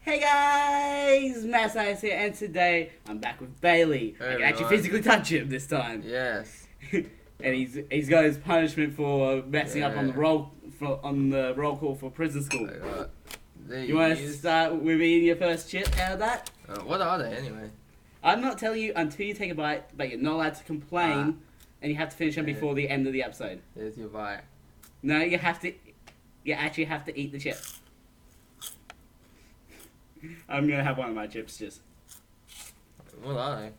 Hey guys, Matt Science here, and today I'm back with Bailey. Hey I can actually everyone. physically touch him this time. Yes. And he's got his punishment for messing up on the Yeah. roll call for prison school. I got these. You want to start with eating your first chip out of that? What are they anyway? I'm not telling you until you take a bite, but you're not allowed to complain, and you have to finish them Yeah. before the end of the episode. There's your bite. No, you have to. You actually have to eat the chip. I'm gonna have one of my chips just. What are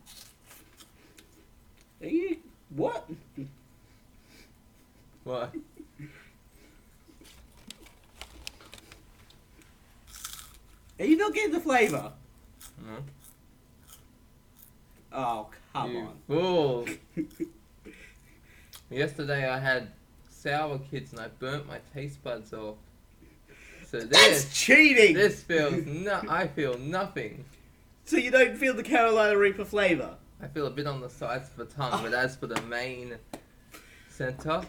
they? Are you what? What? Are you not getting the flavour? No. Oh, come You on. fool. Yesterday I had sour kids and I burnt my taste buds off. So That's cheating! this feels I feel nothing. So you don't feel the Carolina Reaper flavour? I feel a bit on the sides of the tongue, but as for the main center,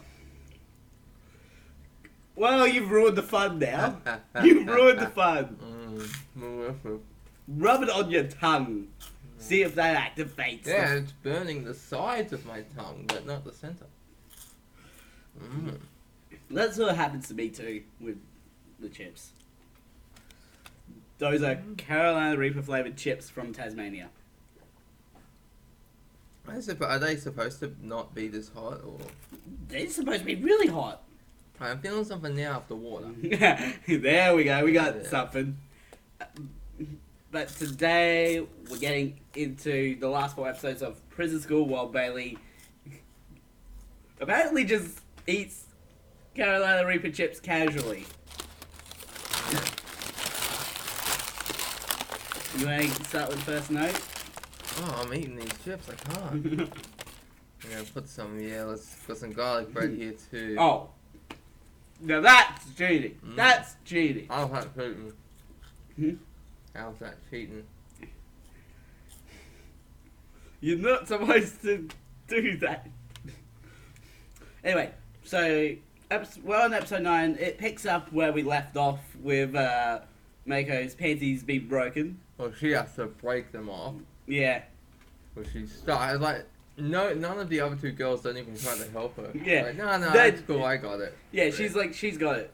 Well, you've ruined the fun now. You've ruined the fun. Rub it on your tongue. See if that activates. Yeah, it's burning the sides of my tongue, but not the center. That's what happens to me too with the chips. Those are Carolina Reaper flavoured chips from Tasmania. Are they supposed to not be this hot, or? They're supposed to be really hot. I'm feeling something now after water. There we go. We got Yeah. something. But today we're getting into the last 4 episodes of Prison School while Bailey apparently just eats Carolina Reaper chips casually. You want to start with the first note? Oh, I'm eating these chips. I can't. I'm gonna put some. Yeah, let's put some garlic bread here too. Oh. Now that's cheating. That's cheating. How's that cheating? Hmm? How's that cheating? You're not supposed to do that. Anyway, so we're on episode 9. It picks up where we left off with Mako's panties being broken. Well, she has to break them off. Yeah. Well, she started like. No, none of the other 2 girls don't even try to help her. Yeah. Like, no, They- that's cool. I got it. Yeah, she's got it.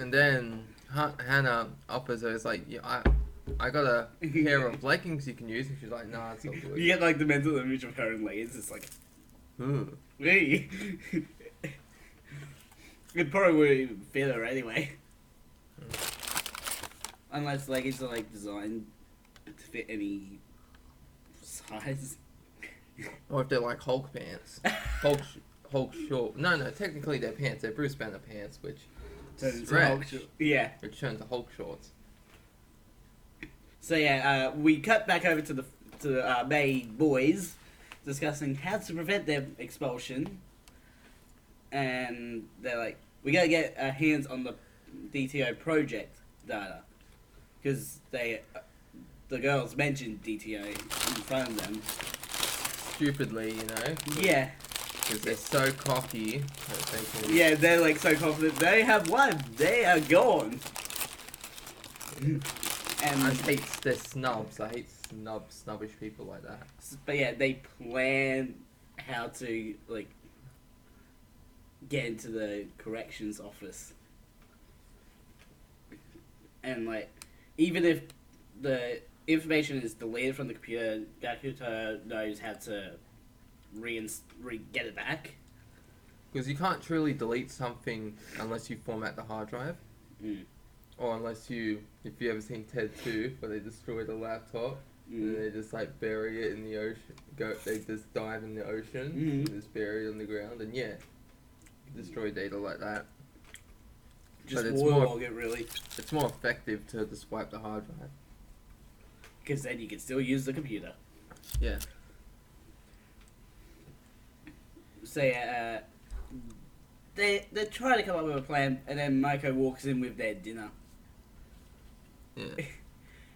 And then Hannah offers her, it's like, yeah, I got a pair of leggings you can use. And she's like, nah, it's all good. You get like the mental image of her and legs. It's like, Ooh. hey. It probably wouldn't even fit her anyway. Unless leggings are like designed to fit any size. Or if they're like Hulk pants. Hulk short. No, technically they're pants. They're Bruce Banner pants, which Turn into stretch, Hulk yeah. which turn to Hulk shorts. So yeah, we cut back over to the May boys discussing how to prevent their expulsion, and they're like, we gotta get our hands on the DTO project data because the girls mentioned DTO in front of them. Stupidly, you know. Yeah, Because they're so cocky that they can. yeah, they're like so confident they have won. They are gone. And I hate they're snubs. I hate snubbish people like that. But yeah, they plan how to like get into the corrections office, and like even if the information is deleted from the computer, Gakuto knows how to get it back. Because you can't truly delete something unless you format the hard drive. Mm. Or unless if you ever seen Ted 2, where they destroy the laptop, and they just like bury it in the ocean, they just dive in the ocean, and just bury it on the ground, and yeah, destroy data like that. Just But it's waterlog it really, It's more effective to just wipe the hard drive. because then you can still use the computer. Yeah. So yeah, they try to come up with a plan, and then Maiko walks in with their dinner. Yeah.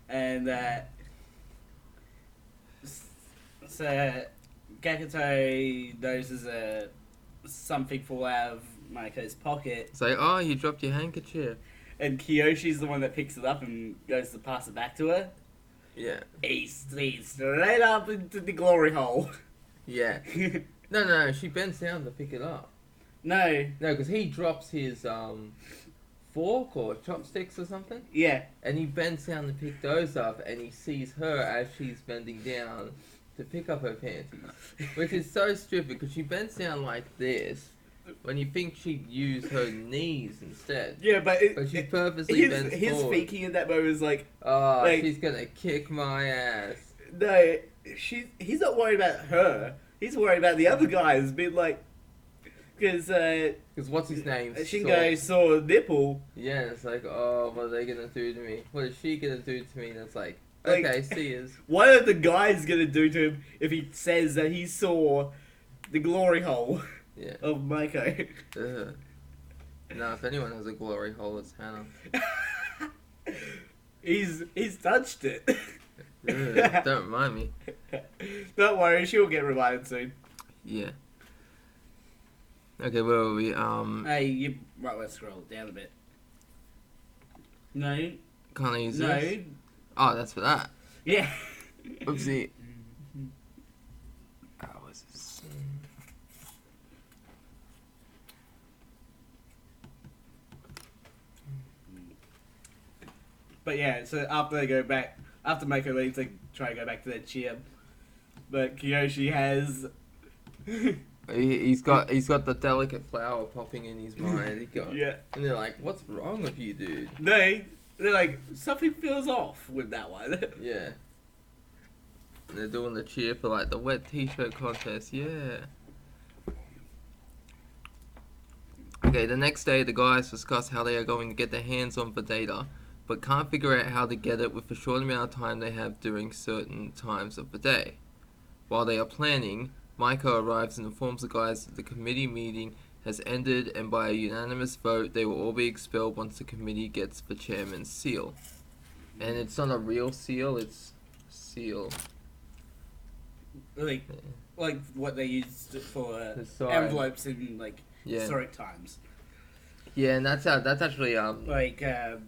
And so Gakuto notices a something fall out of Maiko's pocket, It's like, oh, you dropped your handkerchief. and Kiyoshi's the one that picks it up and goes to pass it back to her. Yeah. He's straight up into the glory hole. Yeah. No, she bends down to pick it up. No. No, because he drops his fork or chopsticks or something, Yeah. and he bends down to pick those up, and he sees her as she's bending down to pick up her panties, which is so stupid because she bends down like this when you think she'd use her knees instead. Yeah, but She purposely bends his forward. thinking in that moment is like, Oh, like- she's gonna kick my ass. no, he's not worried about her. He's worried about the other guys being like, because Because what's his name? Shingo saw a nipple. Yeah, and it's like, oh, what are they gonna do to me? What is she gonna do to me? And it's like, Like- okay, see yous. What are the guys gonna do to him if he says that he saw the glory hole Yeah. of Maiko? Ugh. No, if anyone has a glory hole, it's Hannah. He's touched it. Ugh, don't remind me. Don't worry, she'll get reminded soon. Yeah. Okay, where were we? Hey, you right, let's scroll down a bit. No, Can't I use no, this? Oh, that's for that. yeah. Oopsie. Oh, what's this? But yeah, so after they go back, after Mako leaves, they try to go back to their cheer. But Kiyoshi has. He's got the delicate flower popping in his mind. He got, Yeah. and they're like, "What's wrong with you, dude?" They're like, something feels off with that one. Yeah. And they're doing the cheer for like the wet t-shirt contest. Yeah. Okay, the next day the guys discuss how they are going to get their hands on the data, but can't figure out how to get it with the short amount of time they have during certain times of the day. While they are planning, Maiko arrives and informs the guys that the committee meeting has ended, and by a unanimous vote they will all be expelled once the committee gets the chairman's seal. And it's not a real seal, it's seal. like what they used for The sign. envelopes in like Yeah. historic times, Yeah, and that's actually like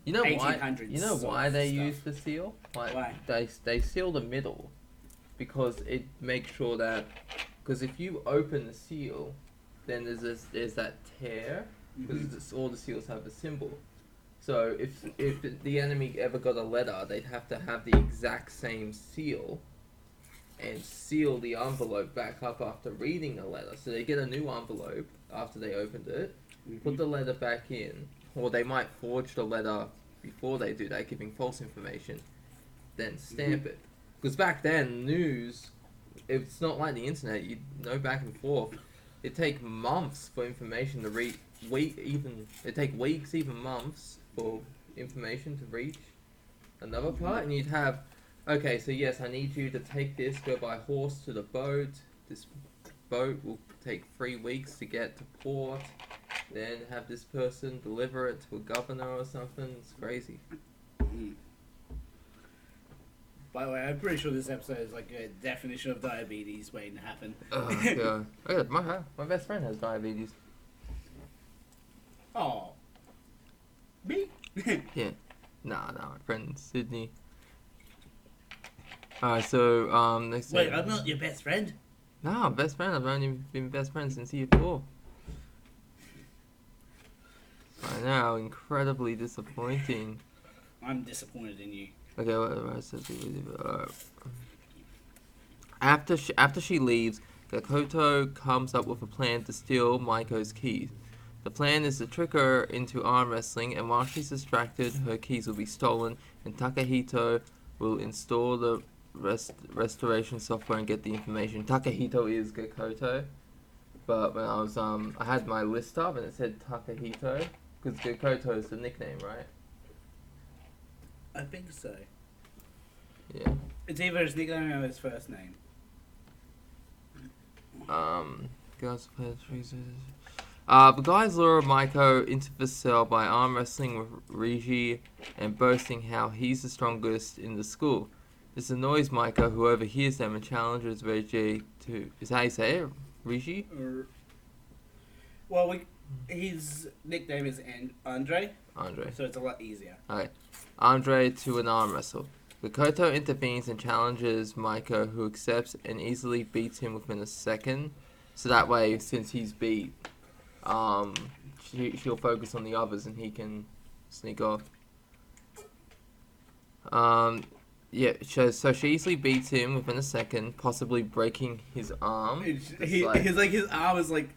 you know 1800s. why you know sort why of they stuff. use the seal? Like, Why? they seal the middle because it makes sure that because if you open the seal, then there's that tear because all the seals have a symbol. So if the enemy ever got a letter, they'd have to have the exact same seal and seal the envelope back up after reading the letter. So they get a new envelope after they opened it, put the letter back in, or they might forge the letter before they do that, giving false information, then stamp it. Because back then, news, it's not like the internet, you know, back and forth. It'd take months for information to reach, it'd take weeks, even months, for information to reach another part, and you'd have, okay, so yes, I need you to take this, go by horse to the boat, this boat will take 3 weeks to get to port, then have this person deliver it to a governor or something. It's crazy. By the way, I'm pretty sure this episode is like a definition of diabetes waiting to happen. Oh god. Oh, my best friend has diabetes. Oh, me? Yeah. Nah, my friend Sydney. Alright, so next Wait, time- I'm not your best friend. No, best friend. I've only been best friends since year 4. I know, incredibly disappointing. I'm disappointed in you. Okay, after she leaves, Gakoto comes up with a plan to steal Maiko's keys. The plan is to trick her into arm wrestling, and while she's distracted, her keys will be stolen, and Takahito will install the restoration software and get the information. Takahito is Gakoto, but when I was I had my list up and it said Takahito because Gakoto is the nickname, right? I think so. Yeah. It's either his nickname or his first name. Guys play the guys lure Maiko into the cell by arm wrestling with Riji and boasting how he's the strongest in the school. This annoys Maiko, who overhears them and challenges Riji to... Is that how you say it? Riji? Well, his nickname is Andre, Andre. so it's a lot easier. Okay. Andre to an arm wrestle. Makoto intervenes and challenges Maiko, who accepts and easily beats him within a second. So that way, since he's beat, she'll focus on the others and he can sneak off. Yeah, so she easily beats him within a second, possibly breaking his arm. His arm is like,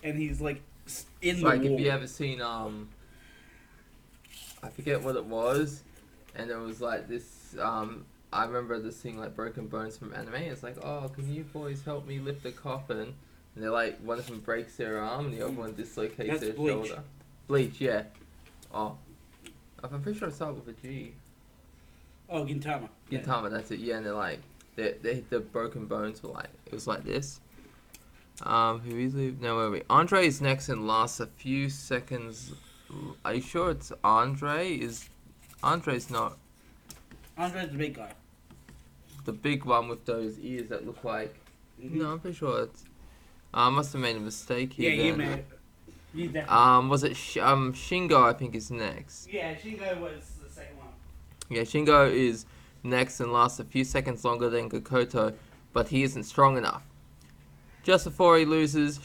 and he's like in the like wall. if you ever seen I forget what it was, and it was like this. I remember this thing like Broken Bones from anime. It's like, oh, can you boys help me lift the coffin? And they're like, one of them breaks their arm, and the other one dislocates their shoulder. Bleach, yeah. Oh, I'm pretty sure I saw it with a G. Oh, Gintama. Gintama, that's it. Yeah, and they're like, the broken bones were like, it was like this. Who easily? No, where are we? Andre is next and lasts a few seconds. Are you sure it's Andre? Andre's not. Andre's the big guy. The big one with those ears that look like. Mm-hmm. No, I'm pretty sure it's. I must have made a mistake here. Yeah, then. you made it. You definitely. Was it Shingo? I think is next. Yeah, Shingo was the second one. Yeah, Shingo is next and lasts a few seconds longer than Gakoto, but he isn't strong enough. Just before he loses.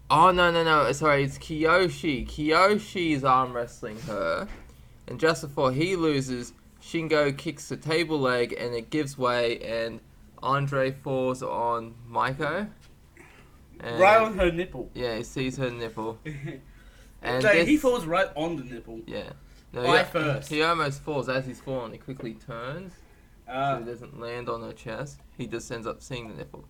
Oh no! Sorry, it's Kiyoshi. Kiyoshi is arm wrestling her. And just before he loses, Shingo kicks the table leg and it gives way and Andre falls on Maiko. Right on her nipple. Yeah, he sees her nipple. And So he falls right on the nipple. Yeah. No, First. He almost falls as he's falling. He quickly turns. So he doesn't land on her chest. He just ends up seeing the nipple.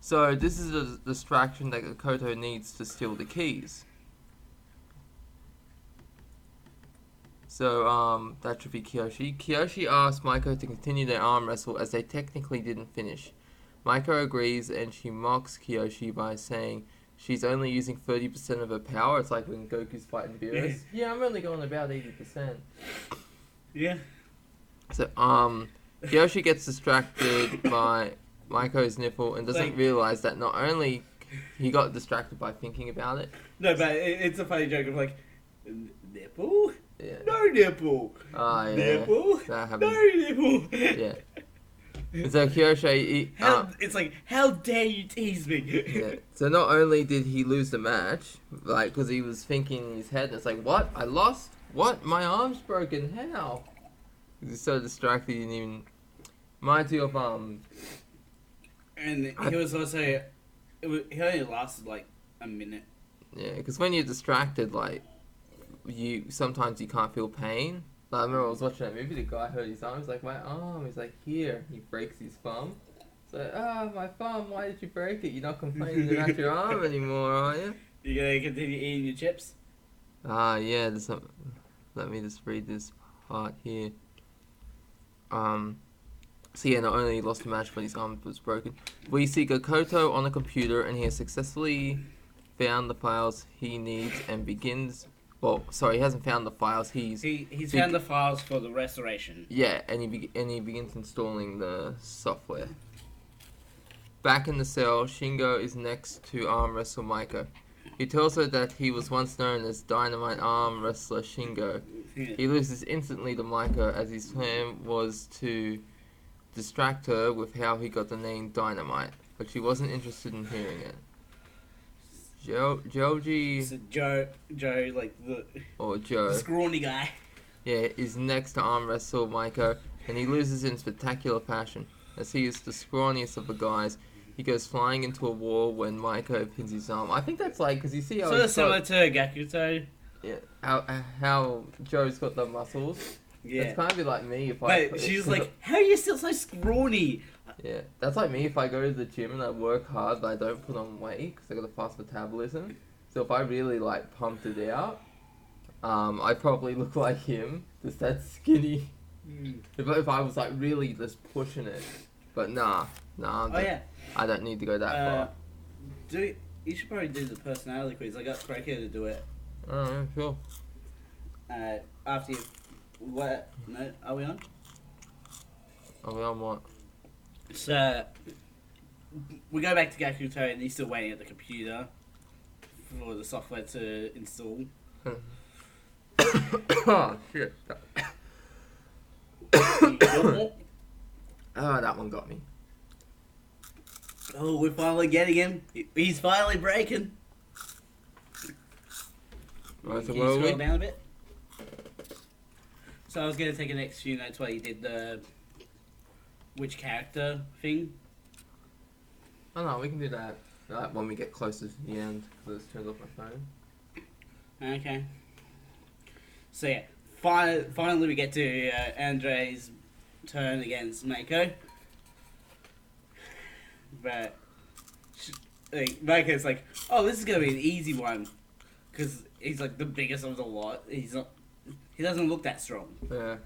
So this is the distraction that Koto needs to steal the keys. So, that should be Kiyoshi. Kiyoshi asks Maiko to continue their arm wrestle as they technically didn't finish. Maiko agrees and she mocks Kiyoshi by saying she's only using 30% of her power. It's like when Goku's fighting Beerus. Yeah, I'm only going about 80%. Yeah. So, Kiyoshi gets distracted by Maiko's nipple and doesn't realize that not only he got distracted by thinking about it. No, but it's a funny joke of like, nipple? Yeah. No nipple. Yeah. Nipple? That No happens. nipple. Yeah. And so Kiyoshi, it's like, how dare you tease me? yeah. So not only did he lose the match, like, because he was thinking in his head, it's like, what? I lost? What? My arm's broken? How? He's so distracted he didn't even. Reminds you of And he was also, he only lasted like a minute. Yeah, because when you're distracted, like, sometimes you can't feel pain. Like, I remember I was watching that movie, the guy hurt his arm, he's like, my arm, he's like, here, he breaks his thumb. So, my thumb, why did you break it? You're not complaining about your arm anymore, are you? You gonna continue eating your chips? Yeah, let me just read this part here. So yeah, not only he lost the match, but his arm was broken. We see Gakoto on a computer, and he has successfully found the files he needs and begins. Well, sorry, he hasn't found the files. He's found the files for the restoration. Yeah, and he begins installing the software. Back in the cell, Shingo is next to arm wrestle Maiko. He tells her that he was once known as Dynamite Arm Wrestler Shingo. He loses instantly to Maiko as his plan was to distract her with how he got the name Dynamite, but she wasn't interested in hearing it. Joji... So Joe, like Joe. the scrawny guy. Yeah, is next to arm wrestle Maiko, and he loses in spectacular fashion. As he is the scrawniest of the guys, he goes flying into a wall when Maiko pins his arm. I think that's like, because you see how sort of similar to Gakuto. Yeah, how Joe's got the muscles. Yeah. It's kind of like me if But she's like, how are you still so scrawny? Yeah, that's like me if I go to the gym and I work hard but I don't put on weight because I got a fast metabolism. So if I really like pumped it out, I probably look like him, just that skinny. If I was like really just pushing it, but nah, I don't need to go that far. You should probably do the personality quiz. I got Cracker to do it. Oh, yeah, sure. After you, what? No, are we on? Are we on what? So, we go back to Gakuto and he's still waiting at the computer for the software to install. Oh, shit. Oh, Oh, that one got me. we're finally getting him. He's finally breaking. Right, so Can you scroll down a bit? So I was going to take the next few notes while you did the which character thing. Oh no, we can do that when we get closer to the end. Let's turn off my phone. Okay. So yeah, finally we get to Andre's turn against Mako. But Mako's like, oh, this is going to be an easy one. Because he's like the biggest of the lot. He doesn't look that strong. Yeah.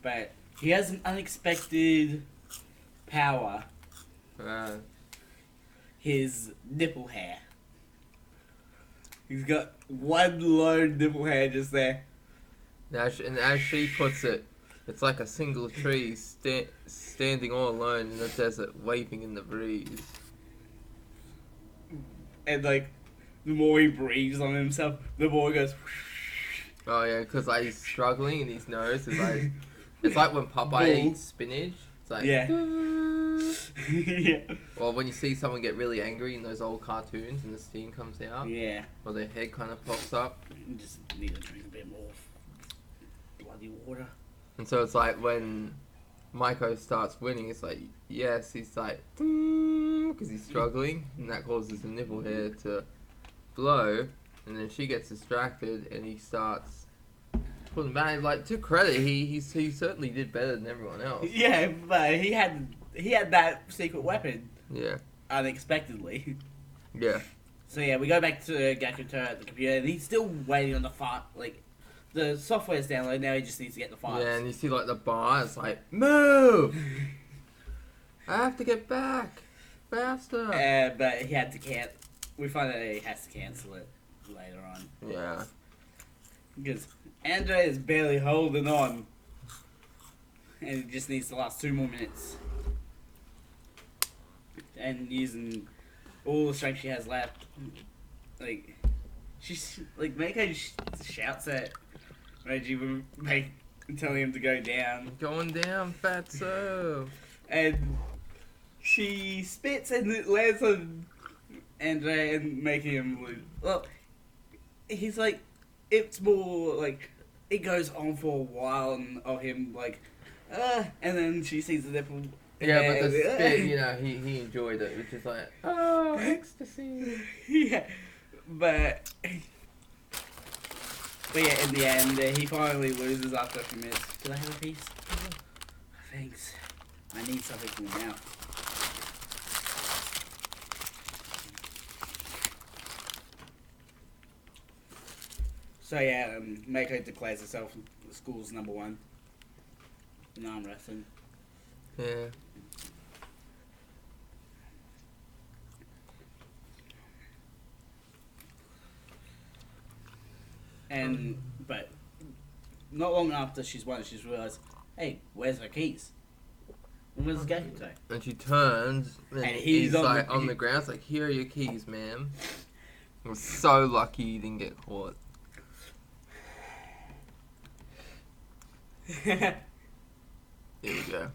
But he has an unexpected power. His nipple hair. He's got one lone nipple hair just there. And as she puts it, it's like a single tree standing all alone in the desert, waving in the breeze. And like, the more he breathes on himself, the more he goes. Oh yeah, because like he's struggling and his nose is like, it's like when Popeye eats spinach. It's like, yeah. Yeah. Or when you see someone get really angry in those old cartoons and the steam comes out. Yeah. Or their head kind of pops up. You just need to drink a bit more bloody water. And so it's like when Maiko starts winning, it's like, yes, he's like, because he's struggling, and that causes the nipple hair to blow, and then she gets distracted, and he starts putting back. Like, to credit, he certainly did better than everyone else. Yeah, but he had that secret weapon. Yeah. Unexpectedly. Yeah. So yeah, we go back to Gakuto at the computer, and he's still waiting on the file. Like, the software's downloaded, now he just needs to get the files. Yeah, and you see like the bar, it's like, move! I have to get back! Faster! But he had to we find out he has to cancel it later on. Yeah. Because Andre is barely holding on. And he just needs to last 2 more minutes. And using all the strength she has left. Like, she's, like, Mako shouts at Reggie, telling him to go down. Going down, fatso! And she spits and it lands on Andre and making him lose. Well, he's like, it's more like, it goes on for a while and of him like, and then she sees the nipple. Yeah, but the spit, you know, he enjoyed it, which is like, oh, ecstasy. Yeah, but yeah, in the end, he finally loses after a few minutes. Can I have a piece? Oh, thanks. I need something from now. So yeah, Mako declares herself the school's #1 in arm wrestling. Yeah. And but not long after she's won, she's realised, hey, where's her keys? And where's Gakuto? And she turns, and he's like on the ground. It's like, here are your keys, ma'am. I was so lucky you didn't get caught. Here we go.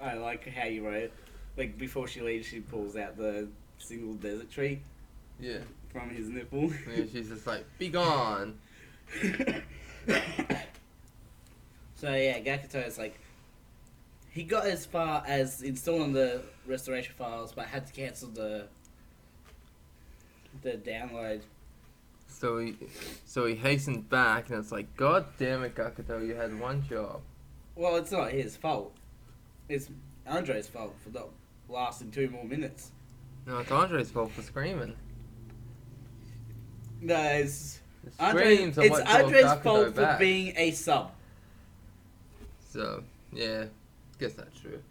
I like how you wrote it. Like, before she leaves, she pulls out the single desert tree Yeah. from his nipple. And she's just like, be gone. So yeah, Gakuto is like, he got as far as installing the restoration files, but had to cancel the download. So he hastened back, and it's like, God damn it, Gakuto, you had one job. Well, it's not his fault. It's Andre's fault for not lasting 2 more minutes. No, it's Andre's fault for screaming. No, it's The screams are it's what drove Andre's Gakuto fault for back. being a sub. So, yeah, guess that's true.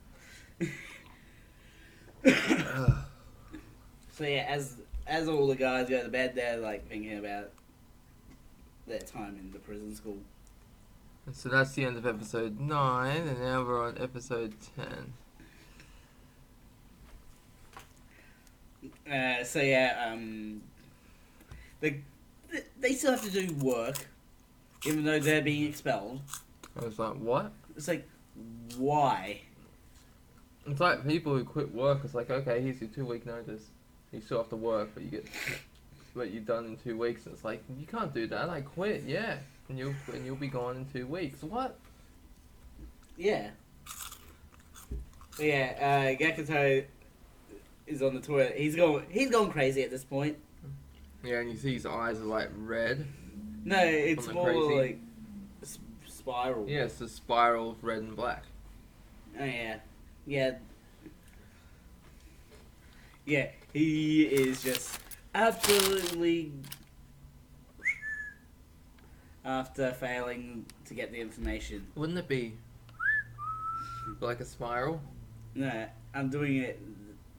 So yeah, as all the guys go to bed, they're like thinking about their time in the prison school. And so that's the end of episode 9, and now we're on episode 10. So yeah, they they still have to do work, even though they're being expelled. I was like, what? It's like, why? It's like people who quit work. It's like, okay, here's your 2 week notice. You still have to work, but you're done in 2 weeks. And it's like, you can't do that. I quit, yeah, and you'll be gone in 2 weeks. What? Yeah. But yeah, Gakuto is on the toilet. He's going crazy at this point. Yeah, and you see his eyes are like red. No, it's From the more crazy. like spiral. Yeah, it's a spiral of red and black. Oh yeah, yeah, yeah. He is just absolutely after failing to get the information. Wouldn't it be like a spiral? No, I'm doing it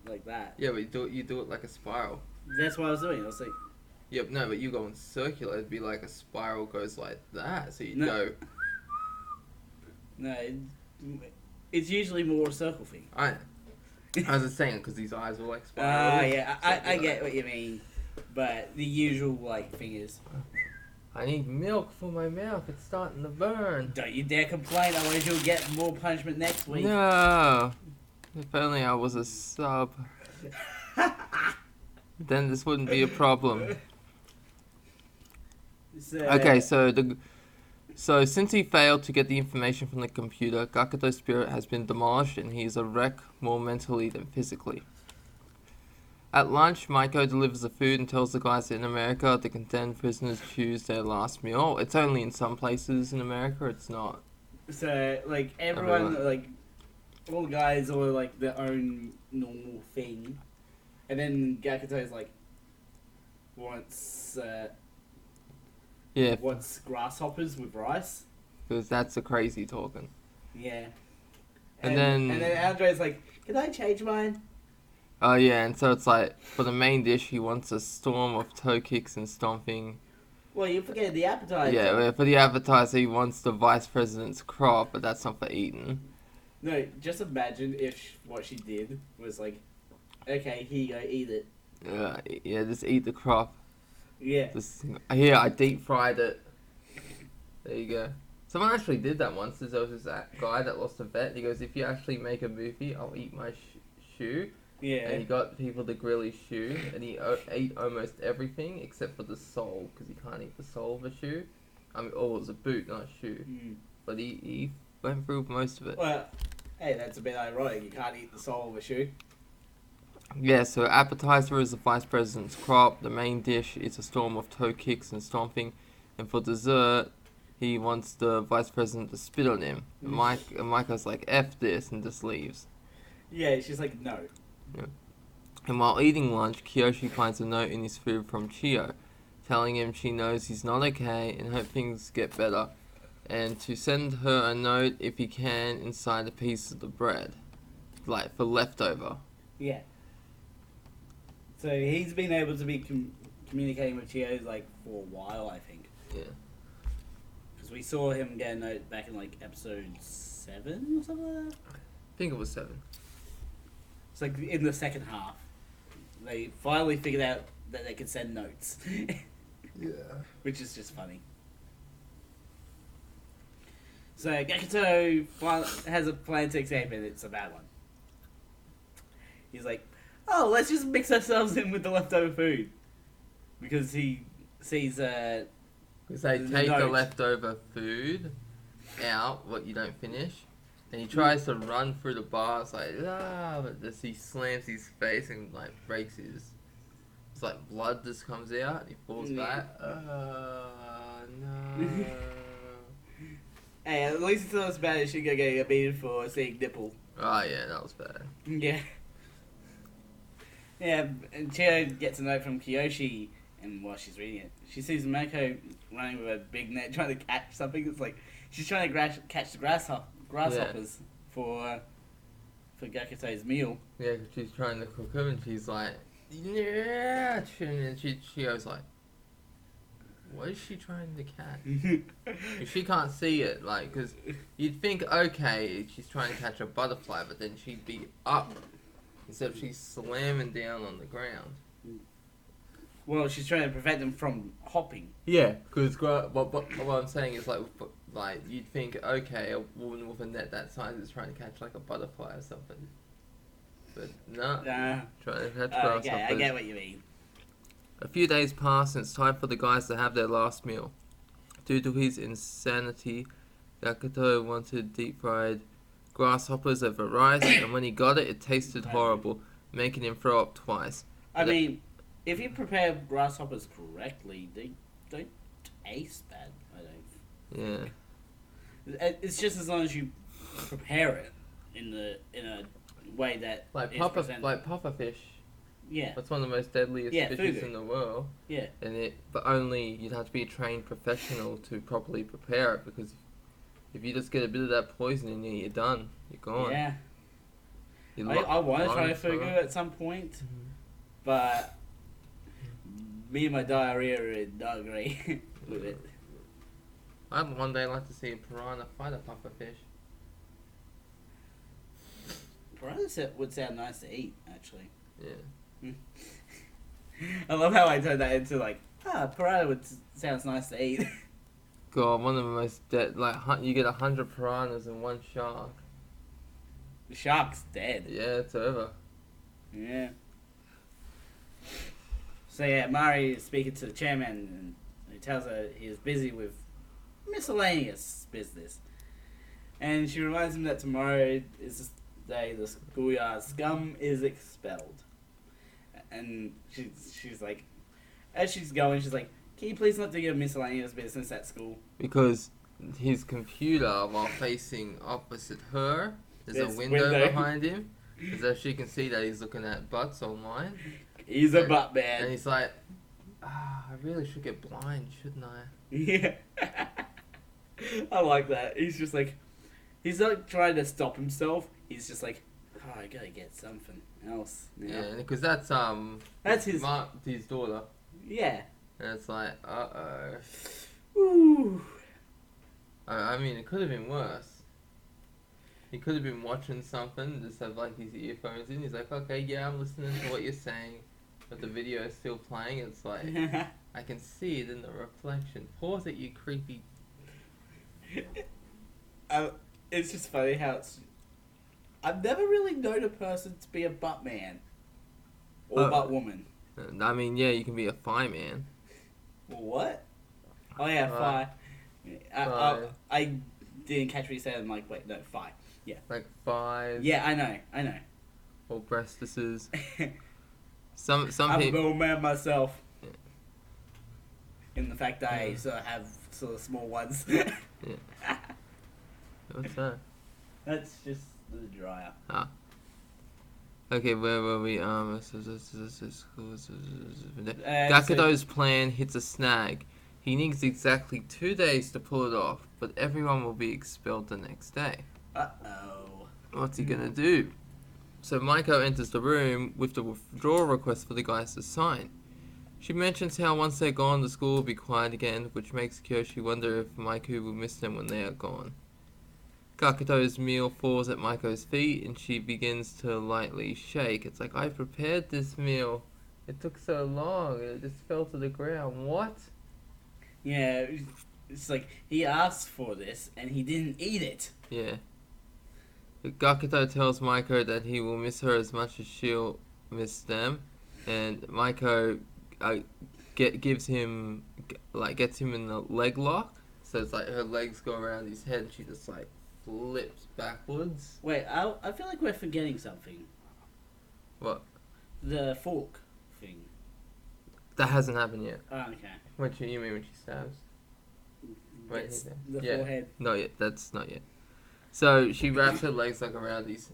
like that. Yeah, but you do it like a spiral. That's what I was doing. I was like, Yep, no, but you go in circular. It'd be like a spiral goes like that. So you No. go. no, it's usually more a circle thing. I was just saying because these eyes were like Ah, spirals. yeah, I get what you mean, but the usual like thing is, I need milk for my mouth. It's starting to burn. don't you dare complain, otherwise you'll get more punishment next week. No. If only I was a sub. Then this wouldn't be a problem. So, Okay, so since he failed to get the information from the computer, Gakuto's spirit has been demolished and he is a wreck more mentally than physically. At lunch, Maiko delivers the food and tells the guys that in America the condemned prisoners choose their last meal. It's only in some places in America, it's not. So, like, everyone, like, all the guys are, like, their own normal thing. And then Gakuto's, like, wants grasshoppers with rice. Because that's a crazy talking. Yeah. And then Andre's like, can I change mine? Oh yeah, and so it's like, for the main dish, he wants a storm of toe kicks and stomping. Well, you're forgetting the appetizer. Yeah, well, for the appetizer, he wants the vice president's crop, but that's not for eating. No, just imagine if what she did was like, okay, here you go, eat it. Yeah, just eat the crop. Yeah. Just, here, I deep fried it. There you go. Someone actually did that once. There was this guy that lost a bet. He goes, if you actually make a movie, I'll eat my shoe. Yeah. And he got people to grill his shoe, and he ate almost everything except for the sole, because he can't eat the sole of a shoe. I mean, oh, it was a boot, not a shoe. Mm. But he went through most of it. Well, hey, that's a bit ironic. You can't eat the sole of a shoe. Yeah, so appetizer is the vice president's crop. The main dish is a storm of toe kicks and stomping. And for dessert, he wants the vice president to spit on him. And Micah's like, F this, and just leaves. Yeah, she's like, no. And while eating lunch, Kiyoshi finds a note in his food from Chiyo, telling him she knows he's not okay and hope things get better, and to send her a note if he can inside a piece of the bread, like for leftover. Yeah. So he's been able to be communicating with Chiyo like for a while, I think. Yeah. Because we saw him get a note back in like episode 7 or something like that. I think it was 7. It's like in the second half. They finally figured out that they could send notes. Yeah. Which is just funny. So Gakuto has a plan to escape and it's a bad one. He's like, oh, let's just mix ourselves in with the leftover food. Because he sees Because they the take the note. leftover food out, what you don't finish, and he tries to run through the bars like, but just he slams his face and like breaks his. It's like blood just comes out and he falls back. No. Hey, at least it's not as bad as Shingo getting a beating for seeing nipple. Oh yeah, that was bad. Yeah. Yeah, and Chiyo gets a note from Kiyoshi, and while she's reading it, she sees Mako running with a big net trying to catch something. It's like she's trying to catch the grasshoppers for Gakuto's meal. Yeah, 'cause she's trying to cook him and she's like, yeah, and then she goes like, what is she trying to catch? If she can't see it, like, because you'd think, okay, she's trying to catch a butterfly, but then she'd be up Except she's slamming down on the ground. Well, she's trying to prevent them from hopping. Yeah, because what I'm saying is like you'd think, okay, a woman with a net that size is trying to catch like a butterfly or something, but no, trying to catch grasshoppers. Okay, I get what you mean. A few days pass and it's time for the guys to have their last meal. Due to his insanity, Gakuto wanted deep fried grasshoppers over rice, and when he got it, it tasted horrible, making him throw up twice. I mean, if you prepare grasshoppers correctly, they don't taste bad, I don't. Yeah. It's just as long as you prepare it in a way that Like is presented. pufferfish. Yeah. That's one of the most deadliest fishes fugu. in the world. Yeah. But only you'd have to be a trained professional to properly prepare it, because if you just get a bit of that poison in you, you're done. You're gone. Yeah. You're I want to try lungs, fugu bro. at some point, but me and my diarrhea are not great with it. I'd one day like to see a piranha fight a pufferfish. Piranha would sound nice to eat, actually. Yeah. I love how I turned that into like, piranha sounds nice to eat. God, one of the most you get 100 piranhas in one shark. The shark's dead. Yeah, it's over. Yeah. So yeah, Mari is speaking to the chairman, and he tells her he is busy with miscellaneous business. And she reminds him that tomorrow is the day the schoolyard scum is expelled. And she's like, as she's going, she's like, can you please not do your miscellaneous business at school? Because his computer, while facing opposite her, there's a window behind him. So she can see that he's looking at butts online. He's a butt man. And he's like, I really should get blind, shouldn't I? Yeah. I like that. He's just like, he's not trying to stop himself. He's just like, I gotta get something else. Yeah, because that's his his daughter. Yeah. And it's like, Ooh. I mean, it could have been worse. He could have been watching something, just have like his earphones in. He's like, okay, yeah, I'm listening to what you're saying, but the video is still playing. It's like, I can see it in the reflection. Pause it, you creepy. It's just funny how I've never really known a person to be a butt man or butt woman. I mean, yeah, you can be a thigh man. What? Oh yeah, thigh. I didn't catch what you said. I'm like, wait, no, thigh. Yeah. Like thighs. Yeah, I know. Or breastises. Some I'm a people. little man myself. Yeah. In the fact that I sort of have sort of small ones. Yeah. What's that? That's just the dryer. Okay, where were we? Gakuto's plan hits a snag. He needs exactly 2 days to pull it off, but everyone will be expelled the next day. Uh-oh. What's he gonna do? So Maiko enters the room with the withdrawal request for the guys to sign. She mentions how once they're gone, the school will be quiet again, which makes Kyoshi wonder if Maiko will miss them when they are gone. Gakuto's meal falls at Maiko's feet, and she begins to lightly shake. It's like, I prepared this meal. It took so long, and it just fell to the ground. What? Yeah, it's like, he asked for this, and he didn't eat it. Yeah. Gakuto tells Maiko that he will miss her as much as she'll miss them, and Maiko gets him in the leg lock. So it's like her legs go around his head, and she just like flips backwards. Wait, I feel like we're forgetting something. What? The fork thing. That hasn't happened yet. Oh, okay. What you mean when she stabs? Right It's here. the Yeah. forehead. Not yet. That's not yet. So she wraps her legs like around his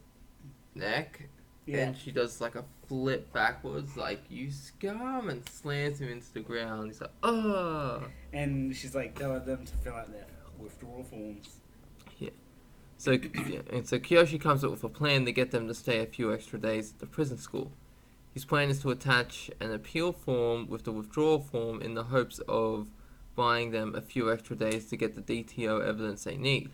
neck, Yeah. and she does like a flip backwards, like you scum, and slams him into the ground. He's like, oh. And she's like telling them to fill out their withdrawal forms. So Kyoshi comes up with a plan to get them to stay a few extra days at the prison school. His plan is to attach an appeal form with the withdrawal form in the hopes of buying them a few extra days to get the DTO evidence they need.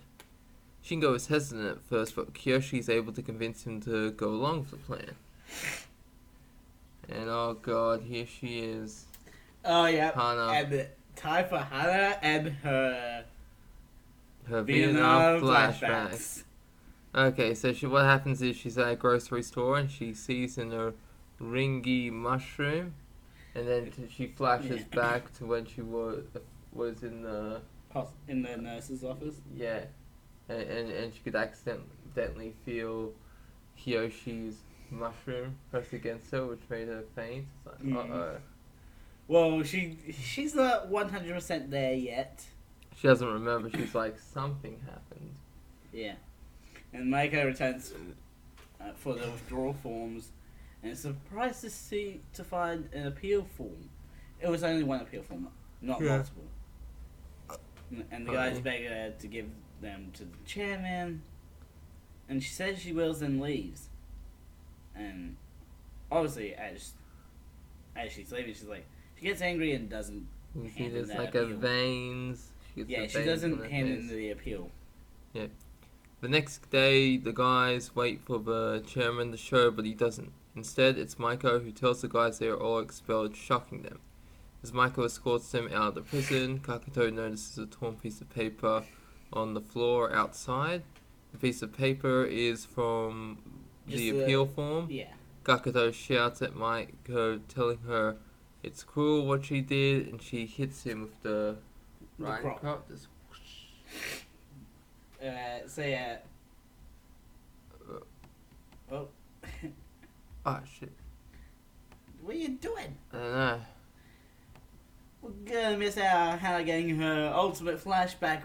Shingo is hesitant at first, but Kyoshi is able to convince him to go along with the plan. And oh god, here she is. Oh yeah, Hana. and time for Hana and her Her Vietnam Vietnam flashbacks. Okay, so what happens is she's at a grocery store and she sees a ringy mushroom, and then she flashes back to when she was in the nurse's office. Yeah, and she could accidentally feel Kiyoshi's mushroom pressed against her, which made her faint. It's like, uh-oh. Well, she's not 100% there yet. She doesn't remember. She's like, something happened. Yeah. And Maiko returns for the withdrawal forms and is surprised to find an appeal form. It was only one appeal form, not multiple. And the guys beg her to give them to the chairman. And she says she wills and leaves. And obviously, as she's leaving, she gets angry and doesn't. You see, there's like a veins. She doesn't hand in the appeal. Yeah. The next day, the guys wait for the chairman to show, but he doesn't. Instead, it's Maiko who tells the guys they are all expelled, shocking them. As Maiko escorts them out of the prison, Kakato notices a torn piece of paper on the floor outside. The piece of paper is from the appeal form. Yeah. Kakato shouts at Maiko, telling her it's cruel what she did, and she hits him with the riding crop. Oh. Oh shit. What are you doing? I don't know. We're gonna miss out Hannah getting her ultimate flashback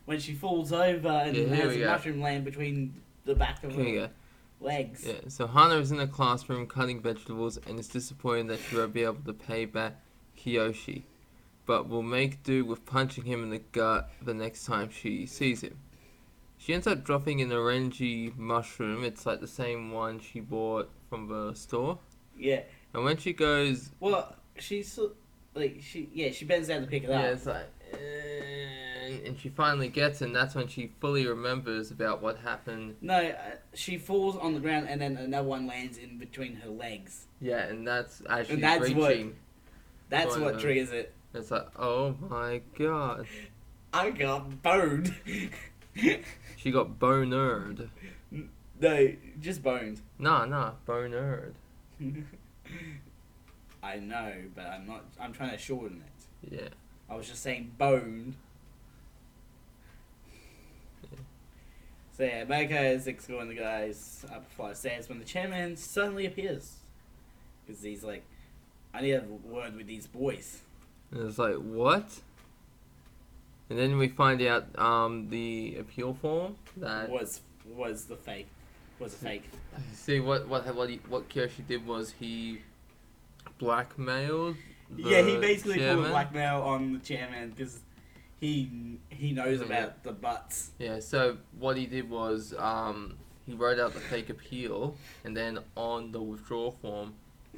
when she falls over and has a mushroom land between the back of her legs. Yeah, so Hana is in a classroom cutting vegetables and is disappointed that she won't be able to pay back Kiyoshi, but will make do with punching him in the gut the next time she sees him. She ends up dropping an orangy mushroom. It's like the same one she bought from the store. Yeah. And when she goes... Well, she bends down to pick it up. Yeah, it's like... and she finally gets it, and that's when she fully remembers about what happened. No, she falls on the ground, and then another one lands in between her legs. Yeah, and that's actually reaching. That's what triggers it. It's like, oh my god. I got boned. She got bonered. No, just boned. Nah, bonered. I know, but I'm not. I'm trying to shorten it. Yeah. I was just saying boned. Yeah. So yeah, Maiko is escorting the guys up a flight of stairs when the chairman suddenly appears. Because he's like, I need a word with these boys. And it's like, what? And then we find out the appeal form that was the fake. Was a fake. See what Kyoshi did was he blackmailed. He basically pulled blackmail on the chairman because he knows about the butts. Yeah. So what he did was he wrote out the fake appeal, and then on the withdrawal form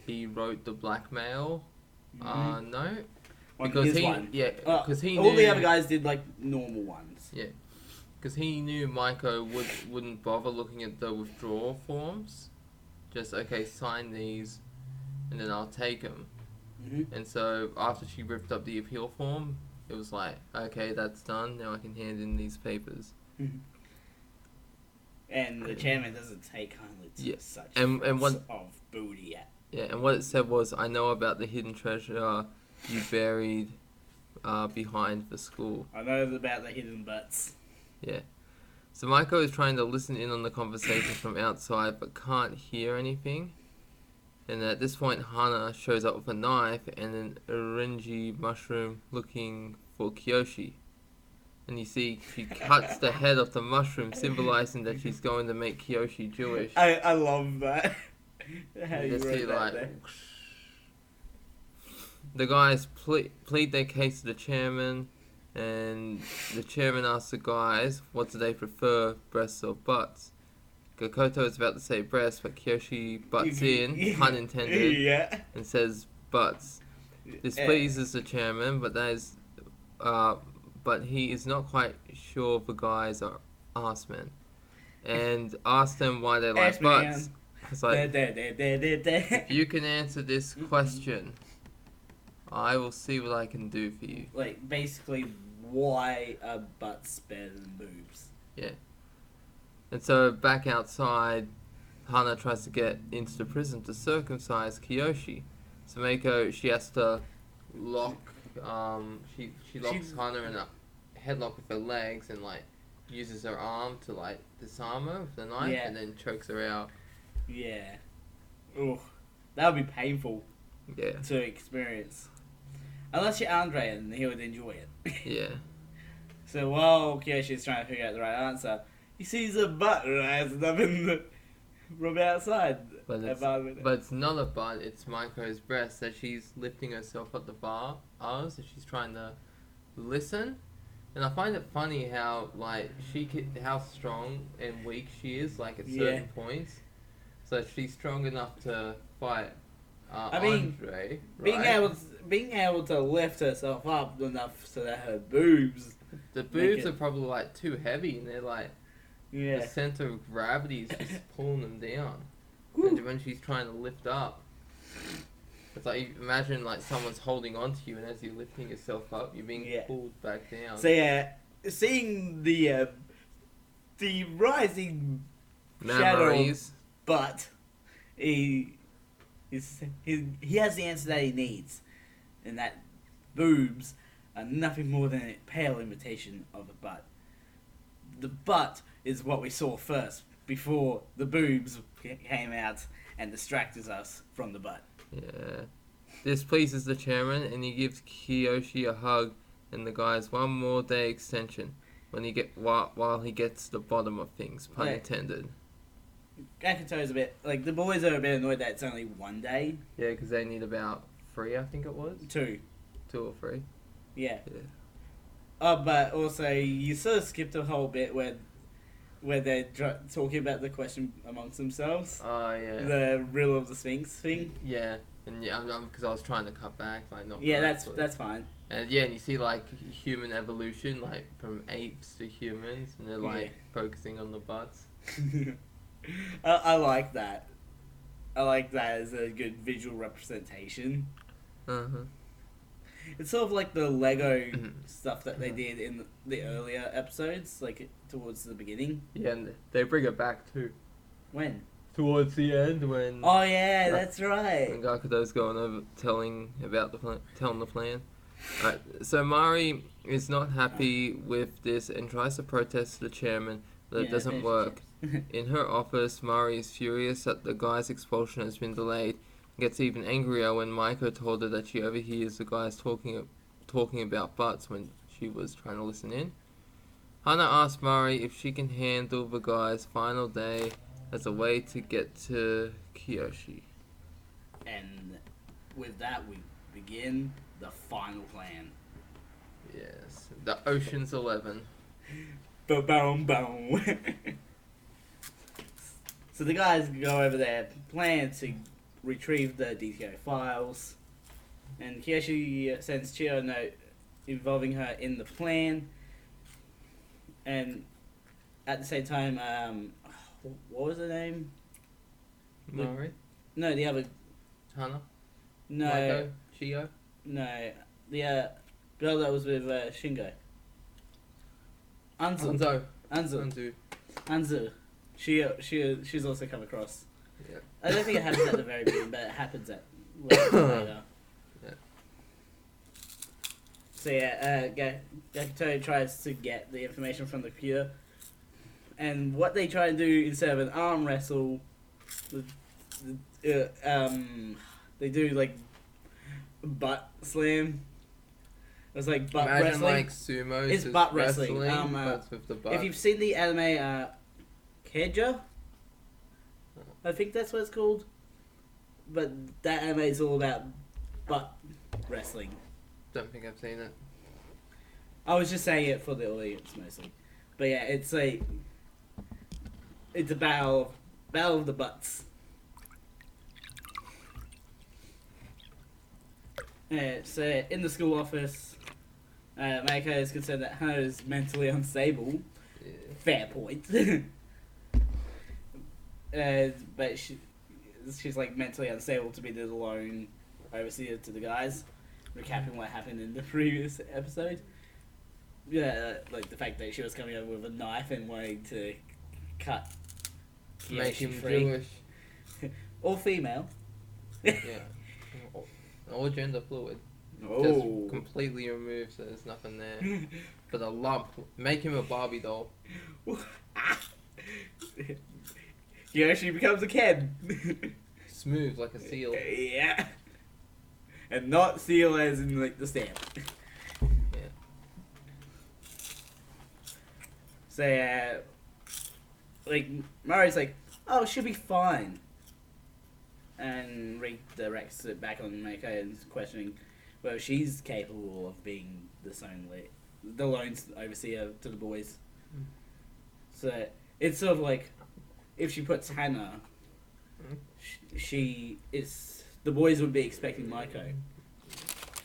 he wrote the blackmail note. Because he knew all the other guys did like normal ones. Yeah, because he knew Maiko wouldn't bother looking at the withdrawal forms. Just sign these, and then I'll take them. Mm-hmm. And so after she ripped up the appeal form, it was like, okay, that's done. Now I can hand in these papers. Mm-hmm. And the chairman doesn't take kindly to such of booty. Yeah, and what it said was, I know about the hidden treasure you buried behind the school. I know about the hidden butts. Yeah. So Maiko is trying to listen in on the conversation from outside, but can't hear anything. And at this point, Hana shows up with a knife and an orangy mushroom looking for Kiyoshi. And you see, she cuts the head off the mushroom, symbolizing that she's going to make Kiyoshi Jewish. I love that. How you just wrote see, that there. The guys plead their case to the chairman, and the chairman asks the guys, what do they prefer, breasts or butts? Gakoto is about to say breasts, but Kiyoshi butts in, pun intended, and says butts. This pleases the chairman, but he is not quite sure the guys are arsemen, and asks them why they like butts. It's like, if you can answer this question, I will see what I can do for you. Like, basically, why are butts better than boobs? Yeah. And so back outside, Hana tries to get into the prison to circumcise Kiyoshi. So Mako, she has to lock, she locks Hana in a headlock with her legs and, like, uses her arm to, like, disarm her with the knife and then chokes her out. Yeah. Ugh. That would be painful to experience. Unless you're Andre and he would enjoy it. Yeah. So while Kiyoshi's trying to figure out the right answer, he sees a butt rising up from outside. But it's not a butt, it's Maiko's breast that she's lifting herself up the bars and she's trying to listen. And I find it funny how, like, how strong and weak she is, like, at certain points. So she's strong enough to fight Andre, right? Being able to lift herself up enough so that her boobs... The boobs are probably, like, too heavy and they're, like... The center of gravity is just pulling them down. And when she's trying to lift up, it's like, imagine like someone's holding on to you, and as you're lifting yourself up, you're being pulled back down. So seeing the rising shadow, but he has the answer that he needs, and that boobs are nothing more than a pale imitation of a butt. The butt is what we saw first, before the boobs came out and distracted us from the butt. Yeah. This pleases the chairman, and he gives Kiyoshi a hug and the guys one more day extension while he gets to the bottom of things, pun intended. Gakuto's a bit, like, the boys are a bit annoyed that it's only 1 day. Yeah, because they need about 3, I think it was. 2. 2 or 3. Yeah. Oh, but also, you sort of skipped a whole bit where they're talking about the question amongst themselves. Oh, yeah. The riddle of the Sphinx thing. Yeah, and because I was trying to cut back, like, not. Yeah, that's fine. And and you see like human evolution, like from apes to humans, and they're like focusing on the butts. I like that. I like that as a good visual representation. It's sort of like the Lego stuff that they did in the earlier episodes, like towards the beginning. Yeah, and they bring it back too. When? Towards the end, when. Oh yeah, that's right. When Gakuto's going over telling the plan. Right, so Mari is not happy with this and tries to protest the chairman, but it doesn't work. In her office, Mari is furious that the guy's expulsion has been delayed. Gets even angrier when Maiko told her that she overhears the guys talking about butts when she was trying to listen in. Hana asks Mari if she can handle the guy's final day as a way to get to Kiyoshi. And with that, we begin the final plan. Yes, the Ocean's 11. Boom, boom. So the guys go over there, plan to retrieve the DTO files, and Kiyoshi sends Chio a note involving her in the plan, and at the same time, what was her name? Mari? No, the other... Hana? No. Maiko? Chio? No, the girl that was with Shingo. Anzu. She's also come across. Yeah. I don't think it happens at the very beginning, but it happens at later. Yeah. So Gakuto tries to get the information from the computer, and what they try to do instead of an arm wrestle, they do like butt slam. It's like butt wrestling. Like sumo. It's butt wrestling. But with the butt. If you've seen the anime Keija, I think that's what it's called. But that anime is all about butt wrestling. Don't think I've seen it. I was just saying it for the audience mostly. But yeah, it's a battle of the butts. So in the school office, Maiko is concerned that Hana is mentally unstable. Yeah. Fair point. But she's like mentally unstable to be the lone overseer to the guys, recapping what happened in the previous episode. Yeah, like the fact that she was coming over with a knife and wanting to cut Make Kiyoshi him free. Jewish. Or female. Yeah. Or gender fluid. Oh. Just completely removed so there's nothing there. But a lump. Make him a Barbie doll. Kiyoshi becomes a Ken. Smooth like a seal. Yeah. And not seal as in like the stamp. Yeah. So like Mario's like, oh, she'll be fine. And redirects it back on Mako and questioning whether she's capable of being the lone overseer to the boys. Mm. So it's sort of like if she puts Hannah, she is the boys would be expecting Mako.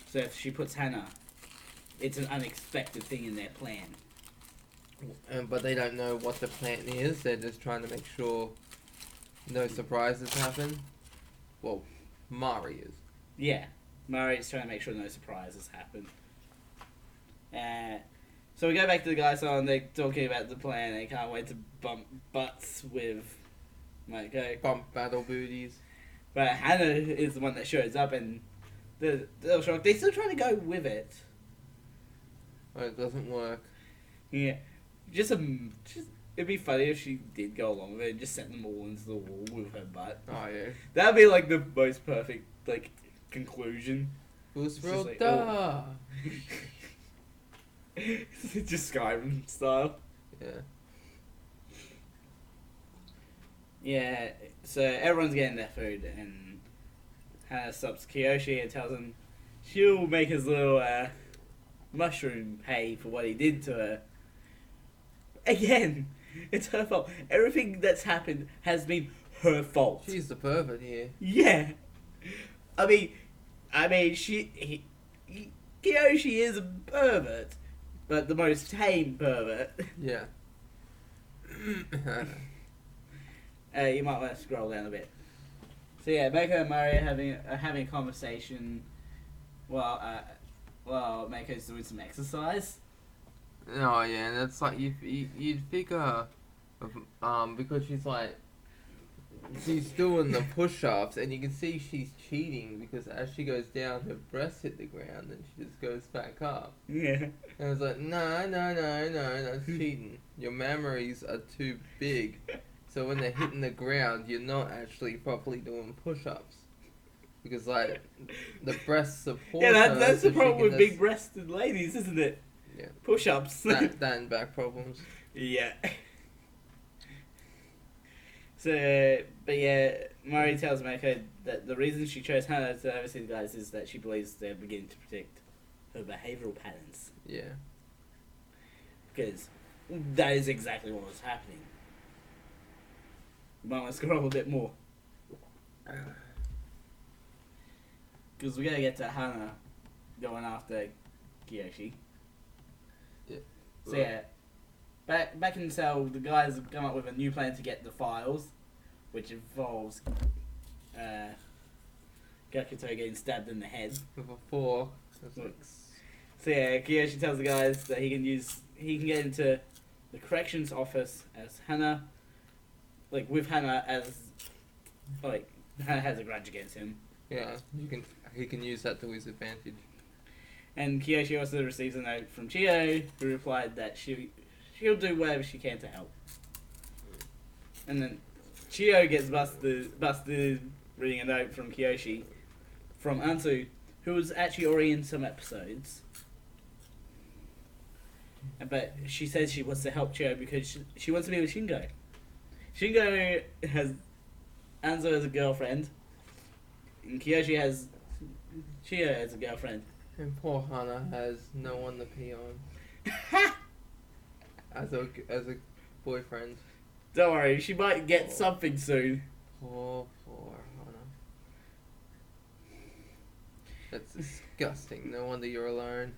So if she puts Hannah, it's an unexpected thing in their plan. But they don't know what the plan is. They're just trying to make sure no surprises happen. Well, Mari is. Yeah, Murray's trying to make sure no surprises happen. So we go back to the guys on. They're talking about the plan. They can't wait to bump butts with Mako. Bump battle booties. But Hannah is the one that shows up, and they're shocked. They're still trying to go with it. Oh, it doesn't work. Yeah, just it'd be funny if she did go along with it and just sent them all into the wall with her butt. Oh, yeah. That'd be like the most perfect like conclusion. Who's It's real just like, duh? Just Skyrim style. Yeah. Yeah, so everyone's getting their food, and Hannah stops Kiyoshi and tells him she'll make his little mushroom pay for what he did to her. Again, it's her fault. Everything that's happened has been her fault. She's the pervert here. Yeah. I mean, Kiyoshi is a pervert, but the most tame pervert. Yeah. You might want to scroll down a bit. So yeah, Mako and Murray are having a conversation while Mako's doing some exercise. Oh yeah, and it's like you'd figure, because she's doing the push-ups, and you can see she's cheating because as she goes down, her breasts hit the ground, and she just goes back up. Yeah. And it's like, no, that's cheating. Your mammaries are too big, so when they're hitting the ground, you're not actually properly doing push-ups. Because like the breast support. Yeah, that's so the problem with just, big-breasted ladies, isn't it? Yeah. Push-ups. that and back problems. Yeah. So, but yeah, Murray tells Mako that the reason she chose Hannah to oversee the guys is that she believes they're beginning to predict her behavioural patterns. Yeah. Because that is exactly what was happening. You might want to scroll a bit more. Because we gotta get to Hannah going after Kiyoshi. Yeah. So yeah, back in the cell, the guys have come up with a new plan to get the files, which involves Gakuto getting stabbed in the head. With a fork. It's like, So yeah, Kiyoshi tells the guys that he can get into the corrections office as Hannah, like with Hannah as, like Hannah has a grudge against him. yeah, he can use that to his advantage. And Kiyoshi also receives a note from Chiyo, who replied that she'll do whatever she can to help. And then Chiyo gets busted reading a note from Kiyoshi from Ansu, who was actually already in some episodes. But she says she wants to help Chiyo because she wants to be with Shingo. Shingo has Anzu as a girlfriend, and Kiyoshi has Chiyo as a girlfriend. And poor Hana has no one to pee on. as a boyfriend. Don't worry, she might get something soon. Poor Hana. That's disgusting. No wonder you're alone.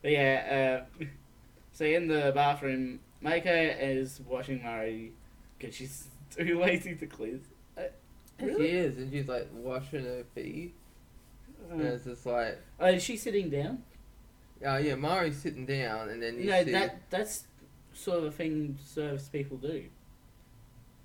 But yeah, so in the bathroom, Mako is washing Mari because she's too lazy to clean. Really? She is, and she's like washing her feet. And it's just like, Oh, is she sitting down? yeah, Mari's sitting down, and then you No, see. that's sort of a thing service people do.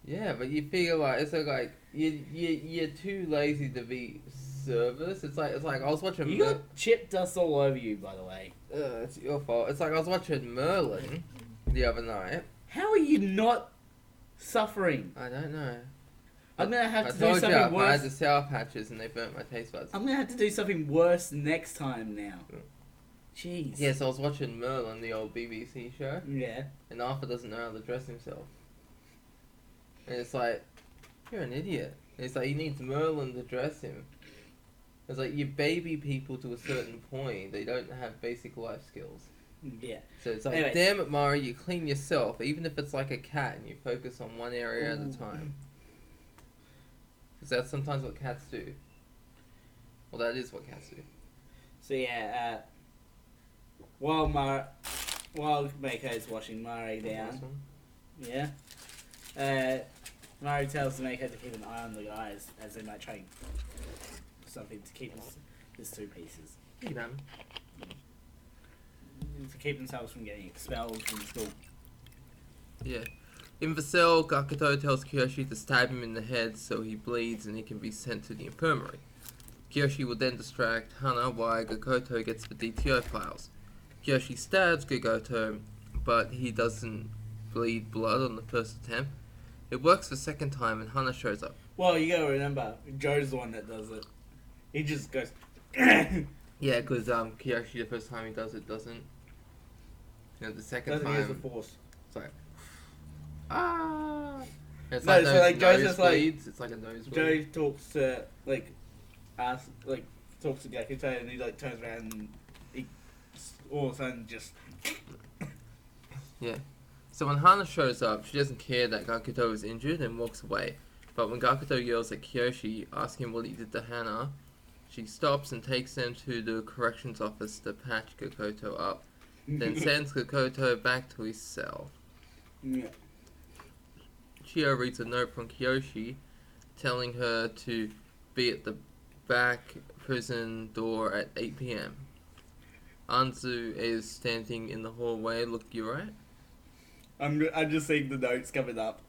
Yeah, but you feel like it's like you're too lazy to be service. It's like I was watching. You got chip dust all over you, by the way. It's your fault. It's like I was watching Merlin the other night. How are you not suffering? I don't know. I'm gonna have I to do told you I something had worse. the sour patches and they burnt my taste buds. I'm gonna have to do something worse next time now. Jeez. Yes, I was watching Merlin, the old BBC show, Yeah. and Arthur doesn't know how to dress himself. And it's like, you're an idiot. And it's like, he needs Merlin to dress him. It's like, you baby people to a certain point, they don't have basic life skills. Yeah. So it's like, Anyways. damn it, Mari, you clean yourself, even if it's like a cat, and you focus on one area at a time. Because that's sometimes what cats do. Well, that is what cats do. So yeah, while Mako is washing Mari down, yeah, Mari tells Mako to keep an eye on the guys as they might try something to keep his two pieces. You know. To keep themselves from getting expelled from school. Yeah. In the cell, Gakuto tells Kyoshi to stab him in the head so he bleeds and he can be sent to the infirmary. Kyoshi will then distract Hana while Gakuto gets the DTO files. Kyoshi stabs Gakuto, but he doesn't bleed blood on the first attempt. It works the second time and Hana shows up. Well, you gotta remember, Joe's the one that does it. He just goes. Yeah, because Kyoshi the first time he does it doesn't. You know, the second Doesn't time use the force. it's like ah. It's No, like so, those like, Joe's just, like- nosebleeds. It's like a nosebleed. Joe talks to talks to Gakuto and he like turns around and he all of a sudden just. So when Hana shows up, she doesn't care that Gakuto is injured and walks away. But when Gakuto yells at Kyoshi, asking what he did to Hana, she stops and takes them to the corrections office to patch Gakuto up, then sends Gakuto back to his cell. Yeah. Chio reads a note from Kyoshi telling her to be at the back prison door at 8 p.m. Anzu is standing in the hallway. Look, you right? I'm just seeing the notes coming up.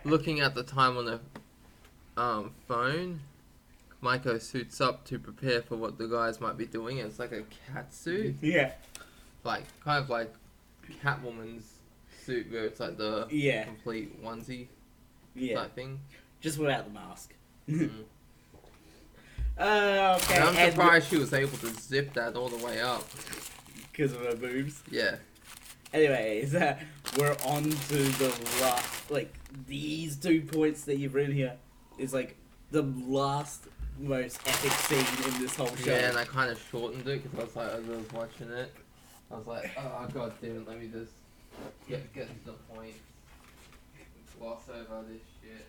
Looking at the time on the phone, Maiko suits up to prepare for what the guys might be doing. It's like a cat suit, Yeah. like kind of like Catwoman's suit, where it's like the Yeah. complete onesie Yeah. type thing. Just without the mask. Mm. Okay. And I'm surprised she was able to zip that all the way up. Because of her boobs. Yeah. Anyways, we're on to the last, like, these 2 points that you've written here is, like, the last most epic scene in this whole show. Yeah, and I kind of shortened it because I was like, as I was watching it, I was like, oh god damn it, let me just get to the point. Gloss over this shit.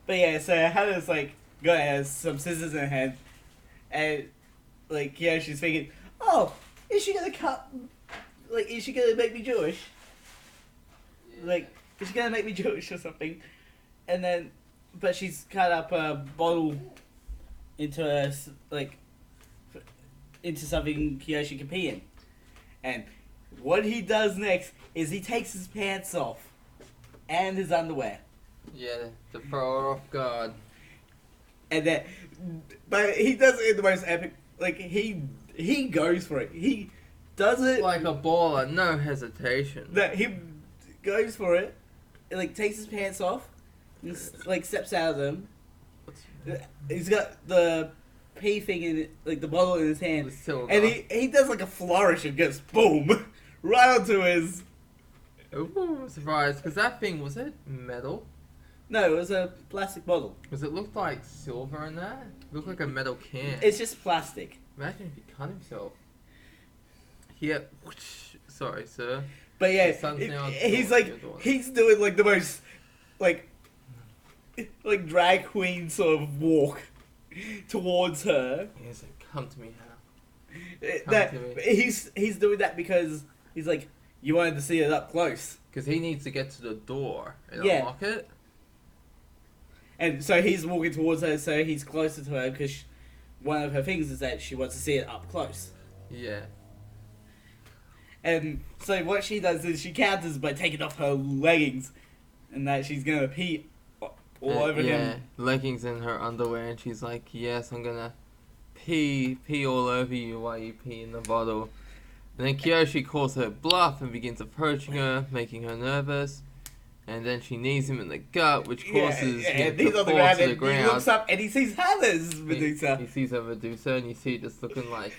But yeah, so Hannah's, like, got some scissors in her hand, and, like, yeah, she's thinking, oh, is she gonna cut, like, is she gonna make me Jewish? Yeah. Like, is she gonna make me Jewish or something? And then, but she's cut up a bottle into a, like, into something Kiyoshi can pee in. And what he does next is he takes his pants off and his underwear. Yeah, to throw her off guard. And then, but he does it in the most epic, like, he goes for it. He does it. Like a baller, no hesitation. That he goes for it, and, like, takes his pants off, and, like, steps out of them. He's got the pee thing in it, like the bottle in his hand, The silver. and he does like a flourish and goes boom, right onto his. Ooh, I'm surprised, because that thing, was it metal? No, it was a plastic bottle. Because it looked like silver in that. It looked like a metal can. It's just plastic. Imagine if he cut himself. Yeah, whoosh. Sorry, sir. But yeah, The sun's now on he's top, like you're the one. he's doing like the most like drag queen sort of walk towards her. He's like, come to me, Hannah. That to me. he's doing that because he's like, you wanted to see it up close. Because he needs to get to the door and Yeah. unlock it. And so he's walking towards her, so he's closer to her because one of her things is that she wants to see it up close. Yeah. And so what she does is she counters by taking off her leggings, and that she's gonna pee all over him. Leggings and her underwear, and she's like, "Yes, I'm gonna pee all over you while you pee in the bottle." And then Kyoshi calls her bluff and begins approaching her, making her nervous. And then she knees him in the gut, which causes him to fall to the ground. He looks up and he sees Hannah's Medusa. He sees her Medusa, and you see it just looking like.